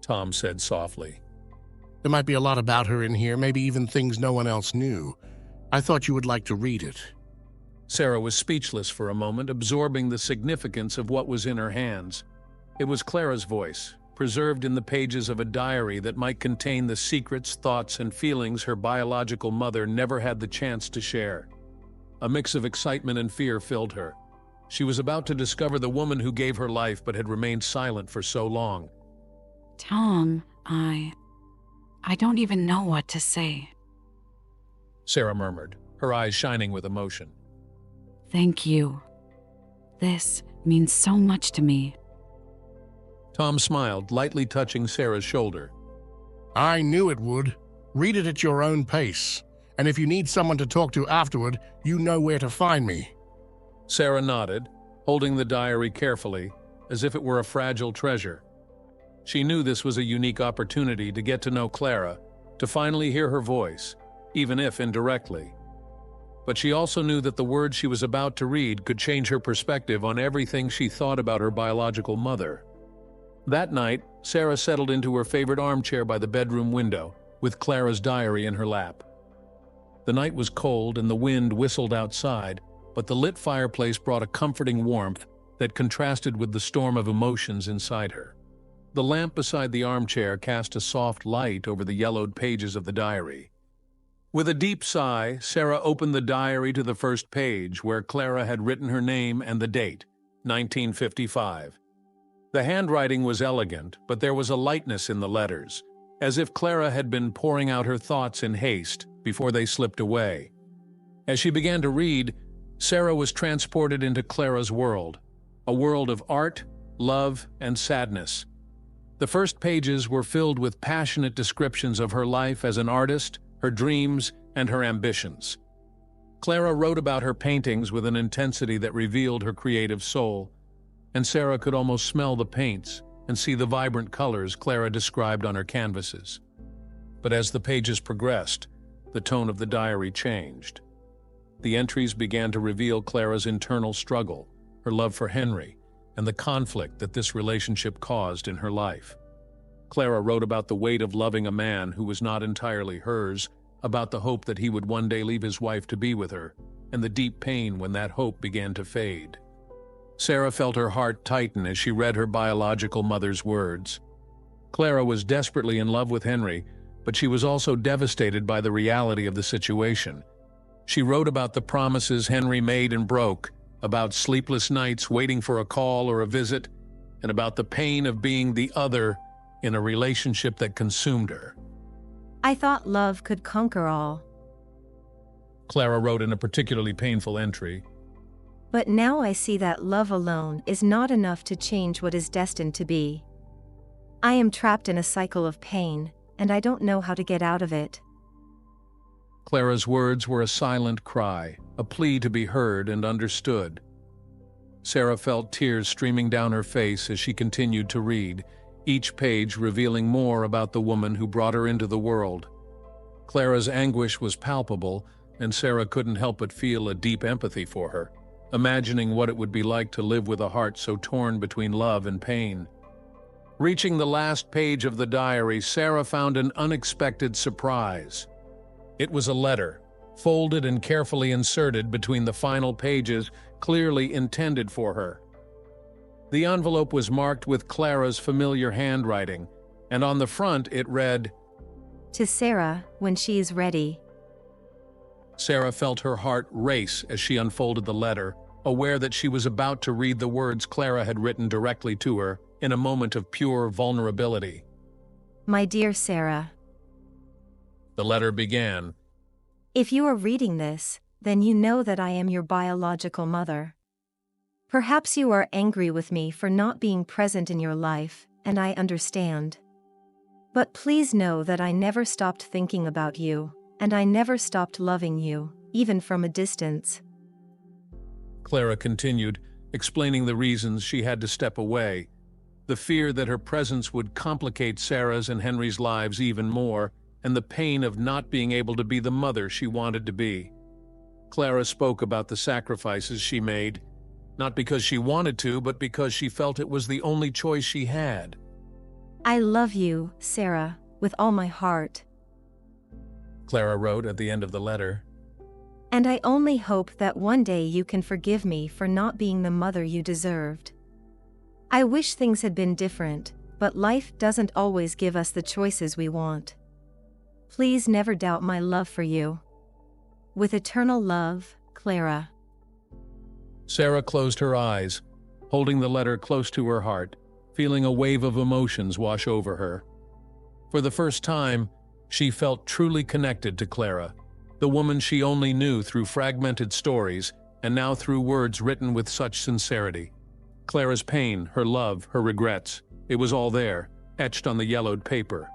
Tom said softly. There might be a lot about her in here, maybe even things no one else knew. I thought you would like to read it. Sarah was speechless for a moment, absorbing the significance of what was in her hands. It was Clara's voice, preserved in the pages of a diary that might contain the secrets, thoughts, and feelings her biological mother never had the chance to share. A mix of excitement and fear filled her. She was about to discover the woman who gave her life but had remained silent for so long. Tom, I don't even know what to say. Sarah murmured, her eyes shining with emotion. Thank you. This means so much to me. Tom smiled, lightly touching Sarah's shoulder. I knew it would. Read it at your own pace. And if you need someone to talk to afterward, you know where to find me. Sarah nodded, holding the diary carefully, as if it were a fragile treasure. She knew this was a unique opportunity to get to know Clara, to finally hear her voice, even if indirectly. But she also knew that the words she was about to read could change her perspective on everything she thought about her biological mother. That night, Sarah settled into her favorite armchair by the bedroom window, with Clara's diary in her lap. The night was cold and the wind whistled outside, but the lit fireplace brought a comforting warmth that contrasted with the storm of emotions inside her. The lamp beside the armchair cast a soft light over the yellowed pages of the diary. With a deep sigh, Sarah opened the diary to the first page, where Clara had written her name and the date, 1955. The handwriting was elegant, but there was a lightness in the letters, as if Clara had been pouring out her thoughts in haste before they slipped away. As she began to read, Sarah was transported into Clara's world, a world of art, love, and sadness. The first pages were filled with passionate descriptions of her life as an artist, her dreams, and her ambitions. Clara wrote about her paintings with an intensity that revealed her creative soul, and Sarah could almost smell the paints and see the vibrant colors Clara described on her canvases. But as the pages progressed, the tone of the diary changed. The entries began to reveal Clara's internal struggle, her love for Henry, and the conflict that this relationship caused in her life. Clara wrote about the weight of loving a man who was not entirely hers, about the hope that he would one day leave his wife to be with her, and the deep pain when that hope began to fade. Sarah felt her heart tighten as she read her biological mother's words. Clara was desperately in love with Henry, but she was also devastated by the reality of the situation. She wrote about the promises Henry made and broke, about sleepless nights waiting for a call or a visit, and about the pain of being the other in a relationship that consumed her. I thought love could conquer all. Clara wrote in a particularly painful entry. But now I see that love alone is not enough to change what is destined to be. I am trapped in a cycle of pain, and I don't know how to get out of it. Clara's words were a silent cry, a plea to be heard and understood. Sarah felt tears streaming down her face as she continued to read, each page revealing more about the woman who brought her into the world. Clara's anguish was palpable, and Sarah couldn't help but feel a deep empathy for her, imagining what it would be like to live with a heart so torn between love and pain. Reaching the last page of the diary, Sarah found an unexpected surprise. It was a letter, folded and carefully inserted between the final pages, clearly intended for her. The envelope was marked with Clara's familiar handwriting, and on the front it read, To Sarah, when she is ready. Sarah felt her heart race as she unfolded the letter, aware that she was about to read the words Clara had written directly to her in a moment of pure vulnerability. My dear Sarah. The letter began, If you are reading this, then you know that I am your biological mother. Perhaps you are angry with me for not being present in your life, and I understand. But please know that I never stopped thinking about you, and I never stopped loving you, even from a distance. Clara continued, explaining the reasons she had to step away, the fear that her presence would complicate Sarah's and Henry's lives even more, and the pain of not being able to be the mother she wanted to be. Clara spoke about the sacrifices she made, not because she wanted to, but because she felt it was the only choice she had. I love you, Sarah, with all my heart. Clara wrote at the end of the letter. And I only hope that one day you can forgive me for not being the mother you deserved. I wish things had been different, but life doesn't always give us the choices we want. Please never doubt my love for you. With eternal love, Clara. Sarah closed her eyes, holding the letter close to her heart, feeling a wave of emotions wash over her. For the first time, she felt truly connected to Clara, the woman she only knew through fragmented stories and now through words written with such sincerity. Clara's pain, her love, her regrets, it was all there, etched on the yellowed paper.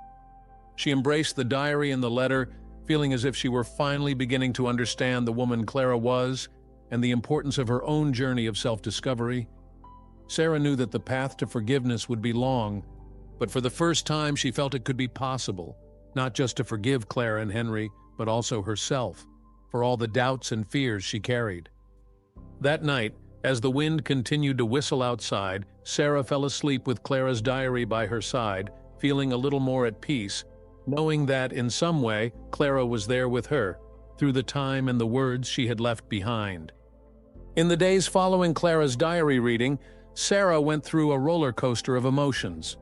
She embraced the diary and the letter, feeling as if she were finally beginning to understand the woman Clara was and the importance of her own journey of self-discovery. Sarah knew that the path to forgiveness would be long, but for the first time she felt it could be possible, not just to forgive Clara and Henry, but also herself, for all the doubts and fears she carried. That night, as the wind continued to whistle outside, Sarah fell asleep with Clara's diary by her side, feeling a little more at peace, knowing that, in some way, Clara was there with her, through the time and the words she had left behind. In the days following Clara's diary reading, Sarah went through a roller coaster of emotions.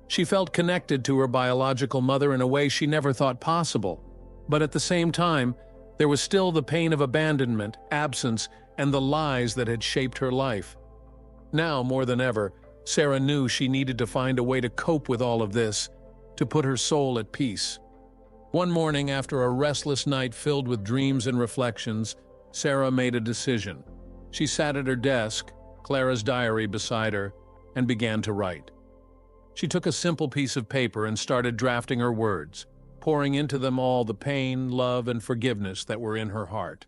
She felt connected to her biological mother in a way she never thought possible, but at the same time, there was still the pain of abandonment, absence, and the lies that had shaped her life. Now, more than ever, Sarah knew she needed to find a way to cope with all of this, to put her soul at peace. One morning, after a restless night filled with dreams and reflections, Sarah made a decision. She sat at her desk, Clara's diary beside her, and began to write. She took a simple piece of paper and started drafting her words, pouring into them all the pain, love, and forgiveness that were in her heart.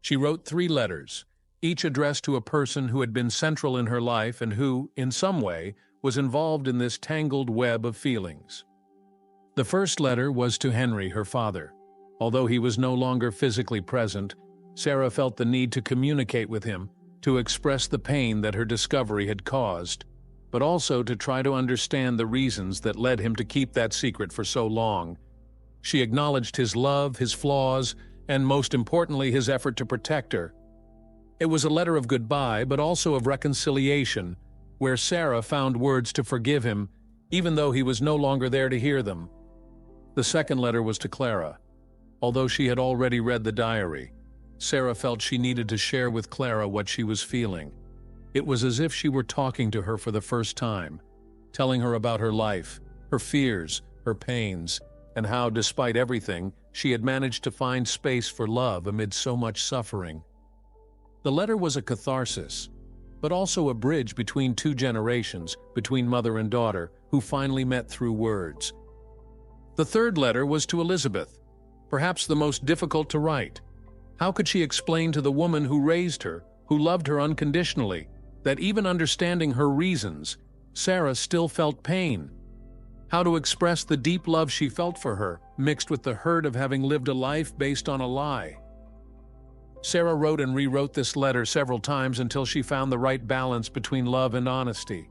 She wrote 3 letters, each addressed to a person who had been central in her life and who, in some way, was involved in this tangled web of feelings. The first letter was to Henry, her father. Although he was no longer physically present, Sarah felt the need to communicate with him, to express the pain that her discovery had caused, but also to try to understand the reasons that led him to keep that secret for so long. She acknowledged his love, his flaws, and most importantly, his effort to protect her. It was a letter of goodbye, but also of reconciliation, where Sarah found words to forgive him, even though he was no longer there to hear them. The second letter was to Clara. Although she had already read the diary, Sarah felt she needed to share with Clara what she was feeling. It was as if she were talking to her for the first time, telling her about her life, her fears, her pains, and how, despite everything, she had managed to find space for love amid so much suffering. The letter was a catharsis, but also a bridge between two generations, between mother and daughter, who finally met through words. The third letter was to Elizabeth, perhaps the most difficult to write. How could she explain to the woman who raised her, who loved her unconditionally, that even understanding her reasons, Sarah still felt pain? How to express the deep love she felt for her, mixed with the hurt of having lived a life based on a lie? Sarah wrote and rewrote this letter several times until she found the right balance between love and honesty.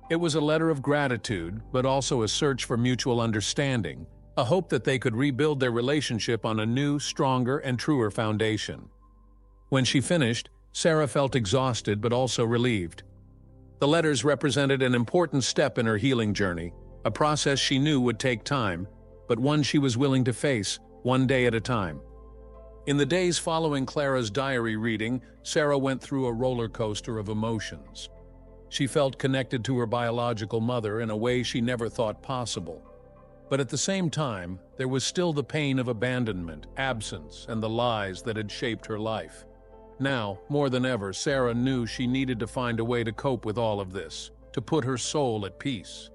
It was a letter of gratitude, but also a search for mutual understanding, a hope that they could rebuild their relationship on a new, stronger, and truer foundation. When she finished, Sarah felt exhausted but also relieved. The letters represented an important step in her healing journey, a process she knew would take time, but one she was willing to face, one day at a time. In the days following Clara's diary reading, Sarah went through a roller coaster of emotions. She felt connected to her biological mother in a way she never thought possible. But at the same time, there was still the pain of abandonment, absence, and the lies that had shaped her life. Now, more than ever, Sarah knew she needed to find a way to cope with all of this, to put her soul at peace.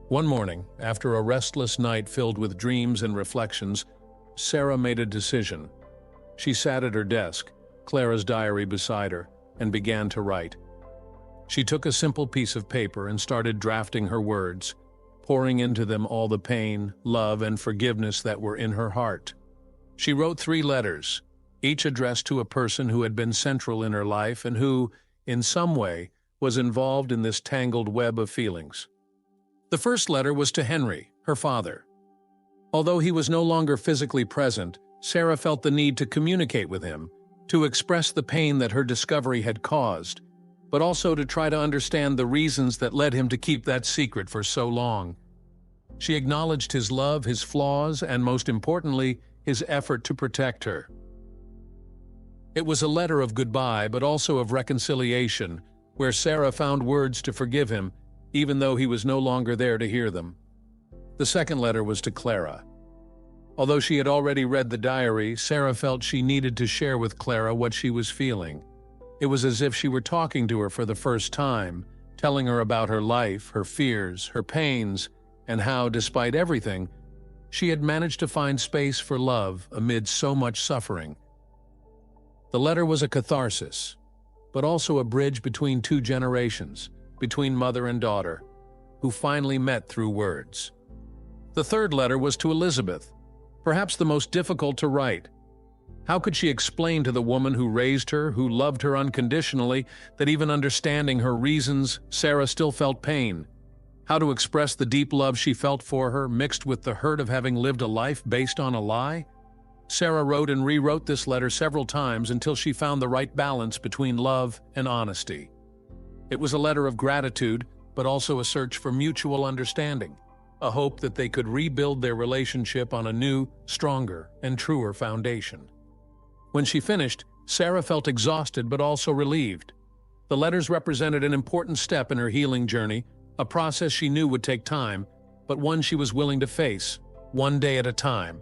One morning, after a restless night filled with dreams and reflections, Sarah made a decision. She sat at her desk, Clara's diary beside her, and began to write. She took a simple piece of paper and started drafting her words, pouring into them all the pain, love, and forgiveness that were in her heart. She wrote 3 letters, each addressed to a person who had been central in her life and who, in some way, was involved in this tangled web of feelings. The first letter was to Henry, her father. Although he was no longer physically present, Sarah felt the need to communicate with him, to express the pain that her discovery had caused, but also to try to understand the reasons that led him to keep that secret for so long. She acknowledged his love, his flaws, and most importantly, his effort to protect her. It was a letter of goodbye, but also of reconciliation, where Sarah found words to forgive him, even though he was no longer there to hear them. The second letter was to Clara. Although she had already read the diary, Sarah felt she needed to share with Clara what she was feeling. It was as if she were talking to her for the first time, telling her about her life, her fears, her pains, and how, despite everything, she had managed to find space for love amid so much suffering. The letter was a catharsis, but also a bridge between two generations, between mother and daughter, who finally met through words. The third letter was to Elizabeth, perhaps the most difficult to write. How could she explain to the woman who raised her, who loved her unconditionally, that even understanding her reasons, Sarah still felt pain? How to express the deep love she felt for her, mixed with the hurt of having lived a life based on a lie? Sarah wrote and rewrote this letter several times until she found the right balance between love and honesty. It was a letter of gratitude, but also a search for mutual understanding, a hope that they could rebuild their relationship on a new, stronger, and truer foundation. When she finished, Sarah felt exhausted but also relieved. The letters represented an important step in her healing journey, a process she knew would take time, but one she was willing to face, one day at a time.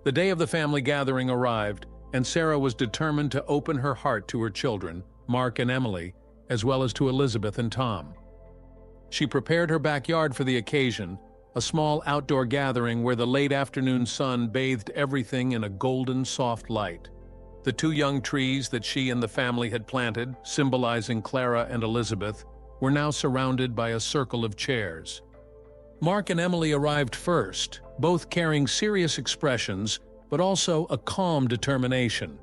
The day of the family gathering arrived, and Sarah was determined to open her heart to her children, Mark and Emily, as well as to Elizabeth and Tom. She prepared her backyard for the occasion, a small outdoor gathering where the late afternoon sun bathed everything in a golden, soft light. The 2 young trees that she and the family had planted, symbolizing Clara and Elizabeth, were now surrounded by a circle of chairs. Mark and Emily arrived first, both carrying serious expressions, but also a calm determination.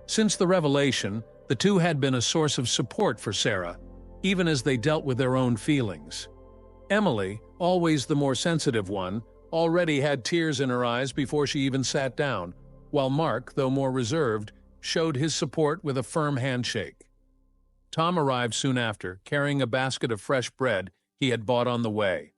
Since the revelation, the two had been a source of support for Sarah, even as they dealt with their own feelings. Emily, always the more sensitive one, already had tears in her eyes before she even sat down, while Mark, though more reserved, showed his support with a firm handshake. Tom arrived soon after, carrying a basket of fresh bread he had bought on the way.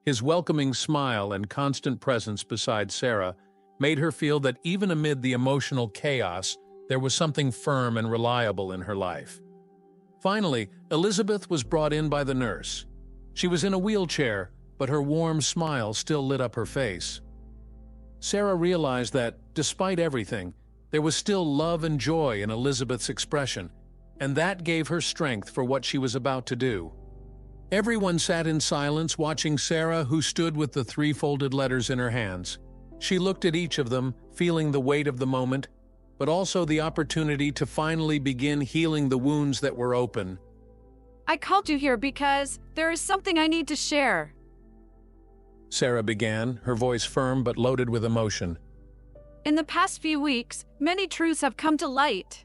His welcoming smile and constant presence beside Sarah made her feel that even amid the emotional chaos, there was something firm and reliable in her life. Finally, Elizabeth was brought in by the nurse. She was in a wheelchair, but her warm smile still lit up her face. Sarah realized that, despite everything, there was still love and joy in Elizabeth's expression, and that gave her strength for what she was about to do. Everyone sat in silence watching Sarah, who stood with the 3 folded letters in her hands. She looked at each of them, feeling the weight of the moment, but also the opportunity to finally begin healing the wounds that were open. I called you here because there is something I need to share. Sarah began, her voice firm but loaded with emotion. In the past few weeks, many truths have come to light.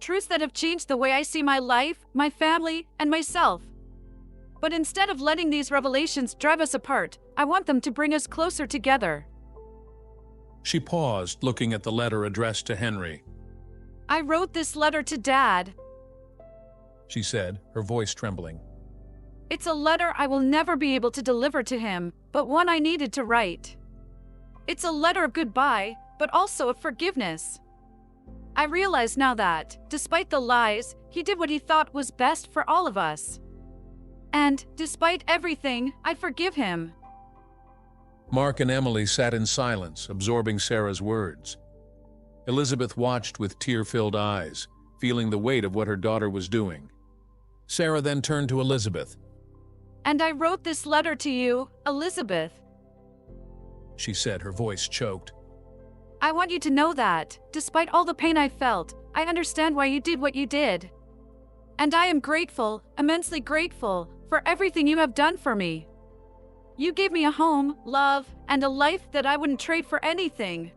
Truths that have changed the way I see my life, my family, and myself. But instead of letting these revelations drive us apart, I want them to bring us closer together. She paused, looking at the letter addressed to Henry. I wrote this letter to Dad. She said, her voice trembling. It's a letter I will never be able to deliver to him, but one I needed to write. It's a letter of goodbye, but also of forgiveness. I realize now that, despite the lies, he did what he thought was best for all of us. And, despite everything, I forgive him. Mark and Emily sat in silence, absorbing Sarah's words. Elizabeth watched with tear-filled eyes, feeling the weight of what her daughter was doing. Sarah then turned to Elizabeth. And I wrote this letter to you, Elizabeth. She said, her voice choked. I want you to know that, despite all the pain I felt, I understand why you did what you did. And I am grateful, immensely grateful, for everything you have done for me. You gave me a home, love, and a life that I wouldn't trade for anything.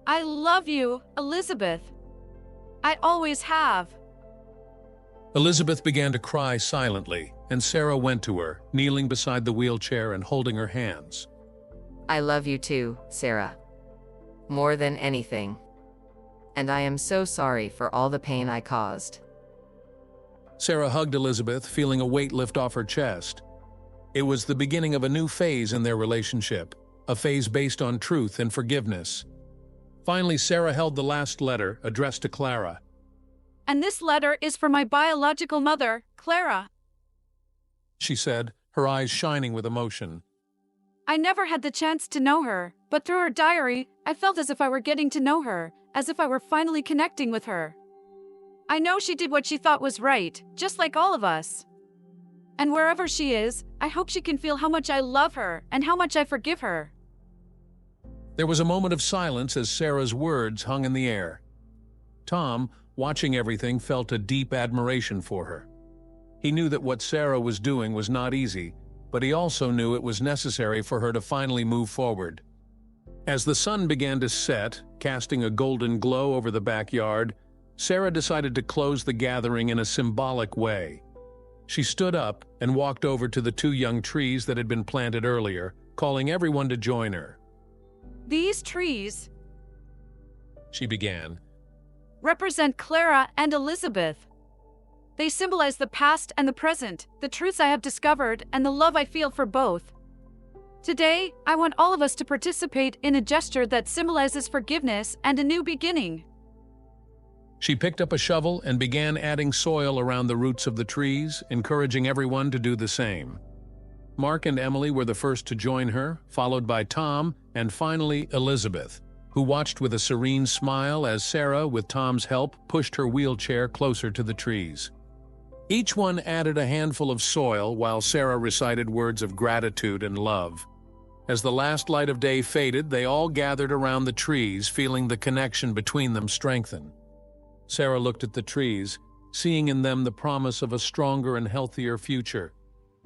I love you, Elizabeth. I always have. Elizabeth began to cry silently, and Sarah went to her, kneeling beside the wheelchair and holding her hands. I love you too, Sarah. More than anything. And I am so sorry for all the pain I caused. Sarah hugged Elizabeth, feeling a weight lift off her chest. It was the beginning of a new phase in their relationship, a phase based on truth and forgiveness. Finally, Sarah held the last letter, addressed to Clara. And this letter is for my biological mother, Clara. She said, her eyes shining with emotion. I never had the chance to know her, but through her diary, I felt as if I were getting to know her, as if I were finally connecting with her. I know she did what she thought was right, just like all of us. And wherever she is, I hope she can feel how much I love her and how much I forgive her. There was a moment of silence as Sarah's words hung in the air. Tom, watching everything, felt a deep admiration for her. He knew that what Sarah was doing was not easy, but he also knew it was necessary for her to finally move forward. As the sun began to set, casting a golden glow over the backyard, Sarah decided to close the gathering in a symbolic way. She stood up and walked over to the 2 young trees that had been planted earlier, calling everyone to join her. These trees, she began, represent Clara and Elizabeth. They symbolize the past and the present, the truths I have discovered, and the love I feel for both. Today, I want all of us to participate in a gesture that symbolizes forgiveness and a new beginning. She picked up a shovel and began adding soil around the roots of the trees, encouraging everyone to do the same. Mark and Emily were the first to join her, followed by Tom, and finally Elizabeth, who watched with a serene smile as Sarah, with Tom's help, pushed her wheelchair closer to the trees. Each one added a handful of soil while Sarah recited words of gratitude and love. As the last light of day faded, they all gathered around the trees, feeling the connection between them strengthen. Sarah looked at the trees, seeing in them the promise of a stronger and healthier future.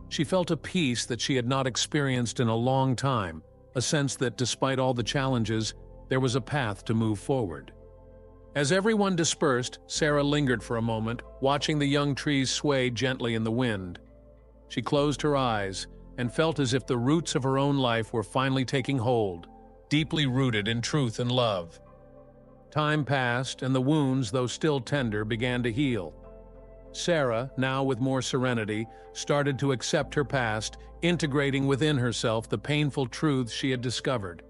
She felt a peace that she had not experienced in a long time, a sense that despite all the challenges, there was a path to move forward. As everyone dispersed, Sarah lingered for a moment, watching the young trees sway gently in the wind. She closed her eyes and felt as if the roots of her own life were finally taking hold, deeply rooted in truth and love. Time passed, and the wounds, though still tender, began to heal. Sarah, now with more serenity, started to accept her past, integrating within herself the painful truths she had discovered.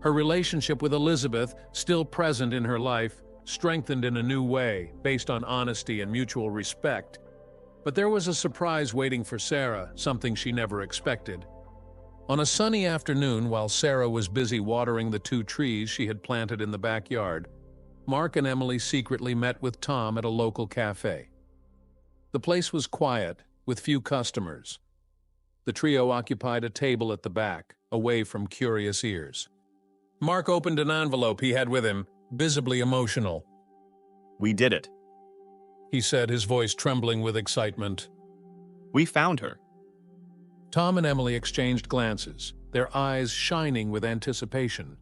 Her relationship with Elizabeth, still present in her life, strengthened in a new way, based on honesty and mutual respect. But there was a surprise waiting for Sarah, something she never expected. On a sunny afternoon, while Sarah was busy watering the 2 trees she had planted in the backyard, Mark and Emily secretly met with Tom at a local cafe. The place was quiet, with few customers. The trio occupied a table at the back, away from curious ears. Mark opened an envelope he had with him, visibly emotional. We did it. He said, his voice trembling with excitement. We found her. Tom and Emily exchanged glances, their eyes shining with anticipation.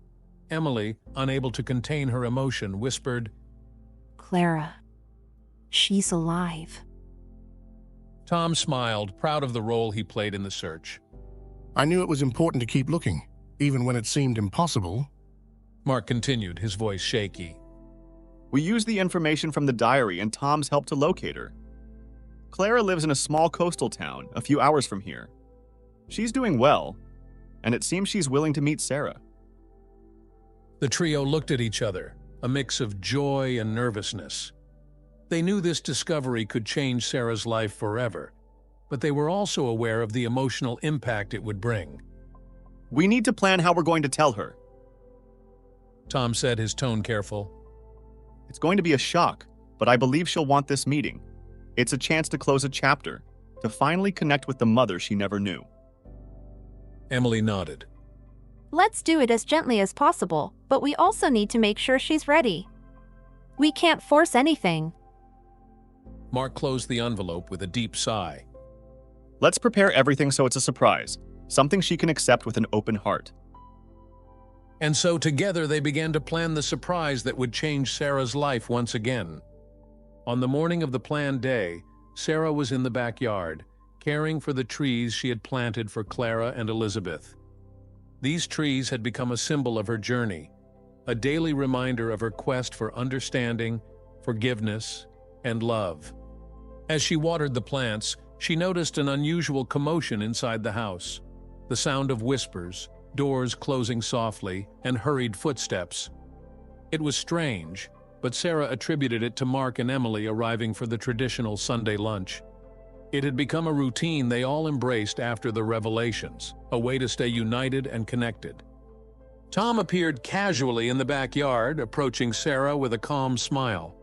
Emily, unable to contain her emotion, whispered, Clara, she's alive. Tom smiled, proud of the role he played in the search. I knew it was important to keep looking, even when it seemed impossible. Mark continued, his voice shaky. We used the information from the diary and Tom's help to locate her. Clara lives in a small coastal town, a few hours from here. She's doing well, and it seems she's willing to meet Sarah. The trio looked at each other, a mix of joy and nervousness. They knew this discovery could change Sarah's life forever, but they were also aware of the emotional impact it would bring. We need to plan how we're going to tell her. Tom said, his tone careful. It's going to be a shock, but I believe she'll want this meeting. It's a chance to close a chapter, to finally connect with the mother she never knew. Emily nodded. Let's do it as gently as possible, but we also need to make sure she's ready. We can't force anything. Mark closed the envelope with a deep sigh. Let's prepare everything so it's a surprise, something she can accept with an open heart. And so together they began to plan the surprise that would change Sarah's life once again. On the morning of the planned day, Sarah was in the backyard, caring for the trees she had planted for Clara and Elizabeth. These trees had become a symbol of her journey, a daily reminder of her quest for understanding, forgiveness, and love. As she watered the plants, she noticed an unusual commotion inside the house. The sound of whispers, doors closing softly, and hurried footsteps. It was strange, but Sarah attributed it to Mark and Emily arriving for the traditional Sunday lunch. It had become a routine they all embraced after the revelations, a way to stay united and connected. Tom appeared casually in the backyard, approaching Sarah with a calm smile.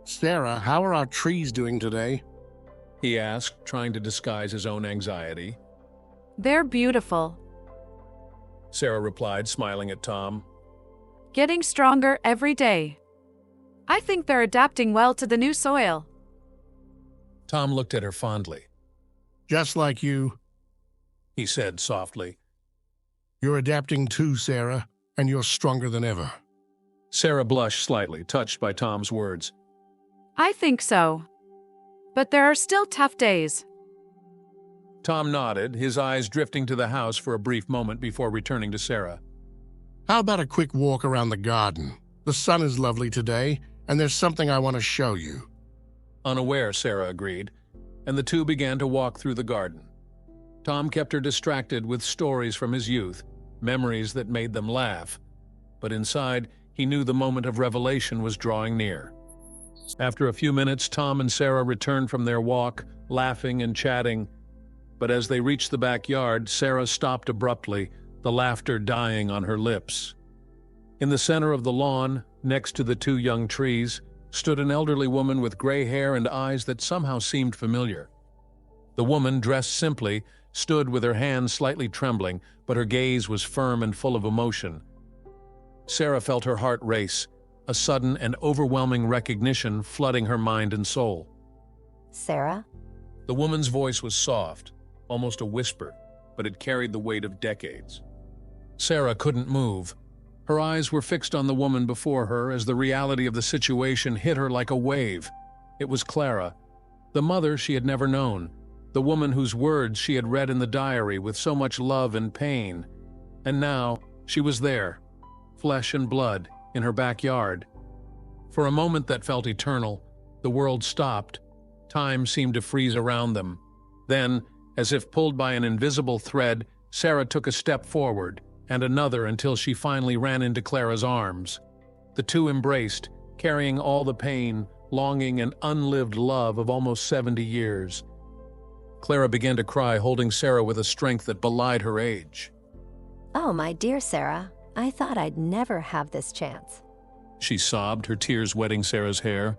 Sarah, how are our trees doing today? He asked, trying to disguise his own anxiety. They're beautiful. Sarah replied, smiling at Tom. Getting stronger every day. I think they're adapting well to the new soil. Tom looked at her fondly. Just like you. He said softly. You're adapting too, Sarah, and you're stronger than ever. Sarah blushed slightly, touched by Tom's words. I think so. But there are still tough days. Tom nodded, his eyes drifting to the house for a brief moment before returning to Sarah. How about a quick walk around the garden? The sun is lovely today, and there's something I want to show you. Unaware, Sarah agreed, and the two began to walk through the garden. Tom kept her distracted with stories from his youth, memories that made them laugh. But inside, he knew the moment of revelation was drawing near. After a few minutes, Tom and Sarah returned from their walk, laughing and chatting. But as they reached the backyard, Sarah stopped abruptly, the laughter dying on her lips. In the center of the lawn, next to the 2 young trees, stood an elderly woman with gray hair and eyes that somehow seemed familiar. The woman, dressed simply, stood with her hands slightly trembling, but her gaze was firm and full of emotion. Sarah felt her heart race, a sudden and overwhelming recognition flooding her mind and soul. Sarah? The woman's voice was soft, almost a whisper, but it carried the weight of decades. Sarah couldn't move. Her eyes were fixed on the woman before her as the reality of the situation hit her like a wave. It was Clara, the mother she had never known, the woman whose words she had read in the diary with so much love and pain. And now, she was there, flesh and blood, in her backyard. For a moment that felt eternal, the world stopped. Time seemed to freeze around them. Then, as if pulled by an invisible thread, Sarah took a step forward, and another until she finally ran into Clara's arms. The two embraced, carrying all the pain, longing, and unlived love of almost 70 years. Clara began to cry, holding Sarah with a strength that belied her age. Oh, my dear Sarah, I thought I'd never have this chance. She sobbed, her tears wetting Sarah's hair.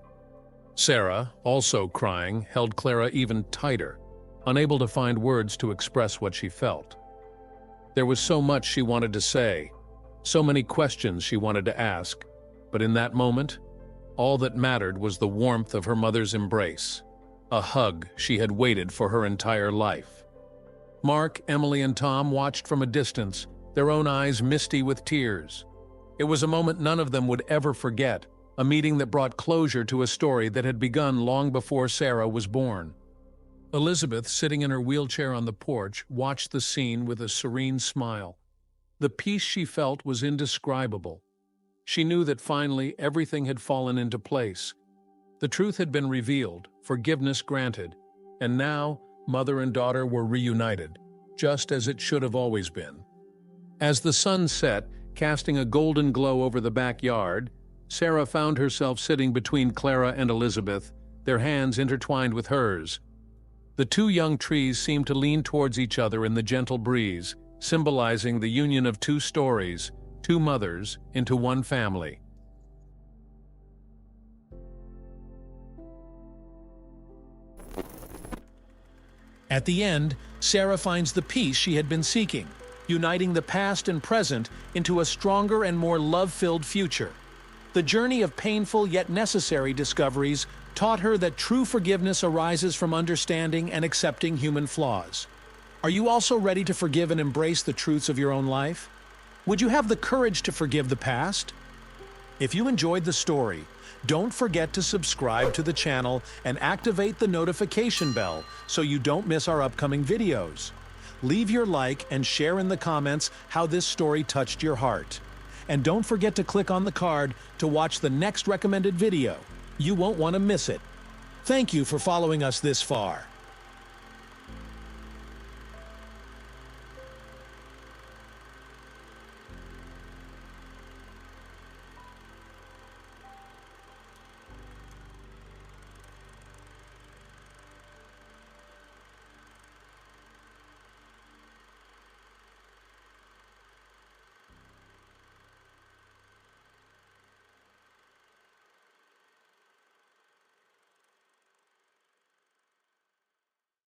Sarah, also crying, held Clara even tighter, unable to find words to express what she felt. There was so much she wanted to say, so many questions she wanted to ask, but in that moment, all that mattered was the warmth of her mother's embrace, a hug she had waited for her entire life. Mark, Emily, and Tom watched from a distance, their own eyes misty with tears. It was a moment none of them would ever forget, a meeting that brought closure to a story that had begun long before Sarah was born. Elizabeth, sitting in her wheelchair on the porch, watched the scene with a serene smile. The peace she felt was indescribable. She knew that finally everything had fallen into place. The truth had been revealed, forgiveness granted, and now mother and daughter were reunited, just as it should have always been. As the sun set, casting a golden glow over the backyard, Sarah found herself sitting between Clara and Elizabeth, their hands intertwined with hers. The two young trees seemed to lean towards each other in the gentle breeze, symbolizing the union of two stories, two mothers, into one family. At the end, Sarah finds the peace she had been seeking, uniting the past and present into a stronger and more love-filled future. The journey of painful yet necessary discoveries taught her that true forgiveness arises from understanding and accepting human flaws. Are you also ready to forgive and embrace the truths of your own life? Would you have the courage to forgive the past? If you enjoyed the story, don't forget to subscribe to the channel and activate the notification bell so you don't miss our upcoming videos. Leave your like and share in the comments how this story touched your heart. And don't forget to click on the card to watch the next recommended video. You won't want to miss it. Thank you for following us this far.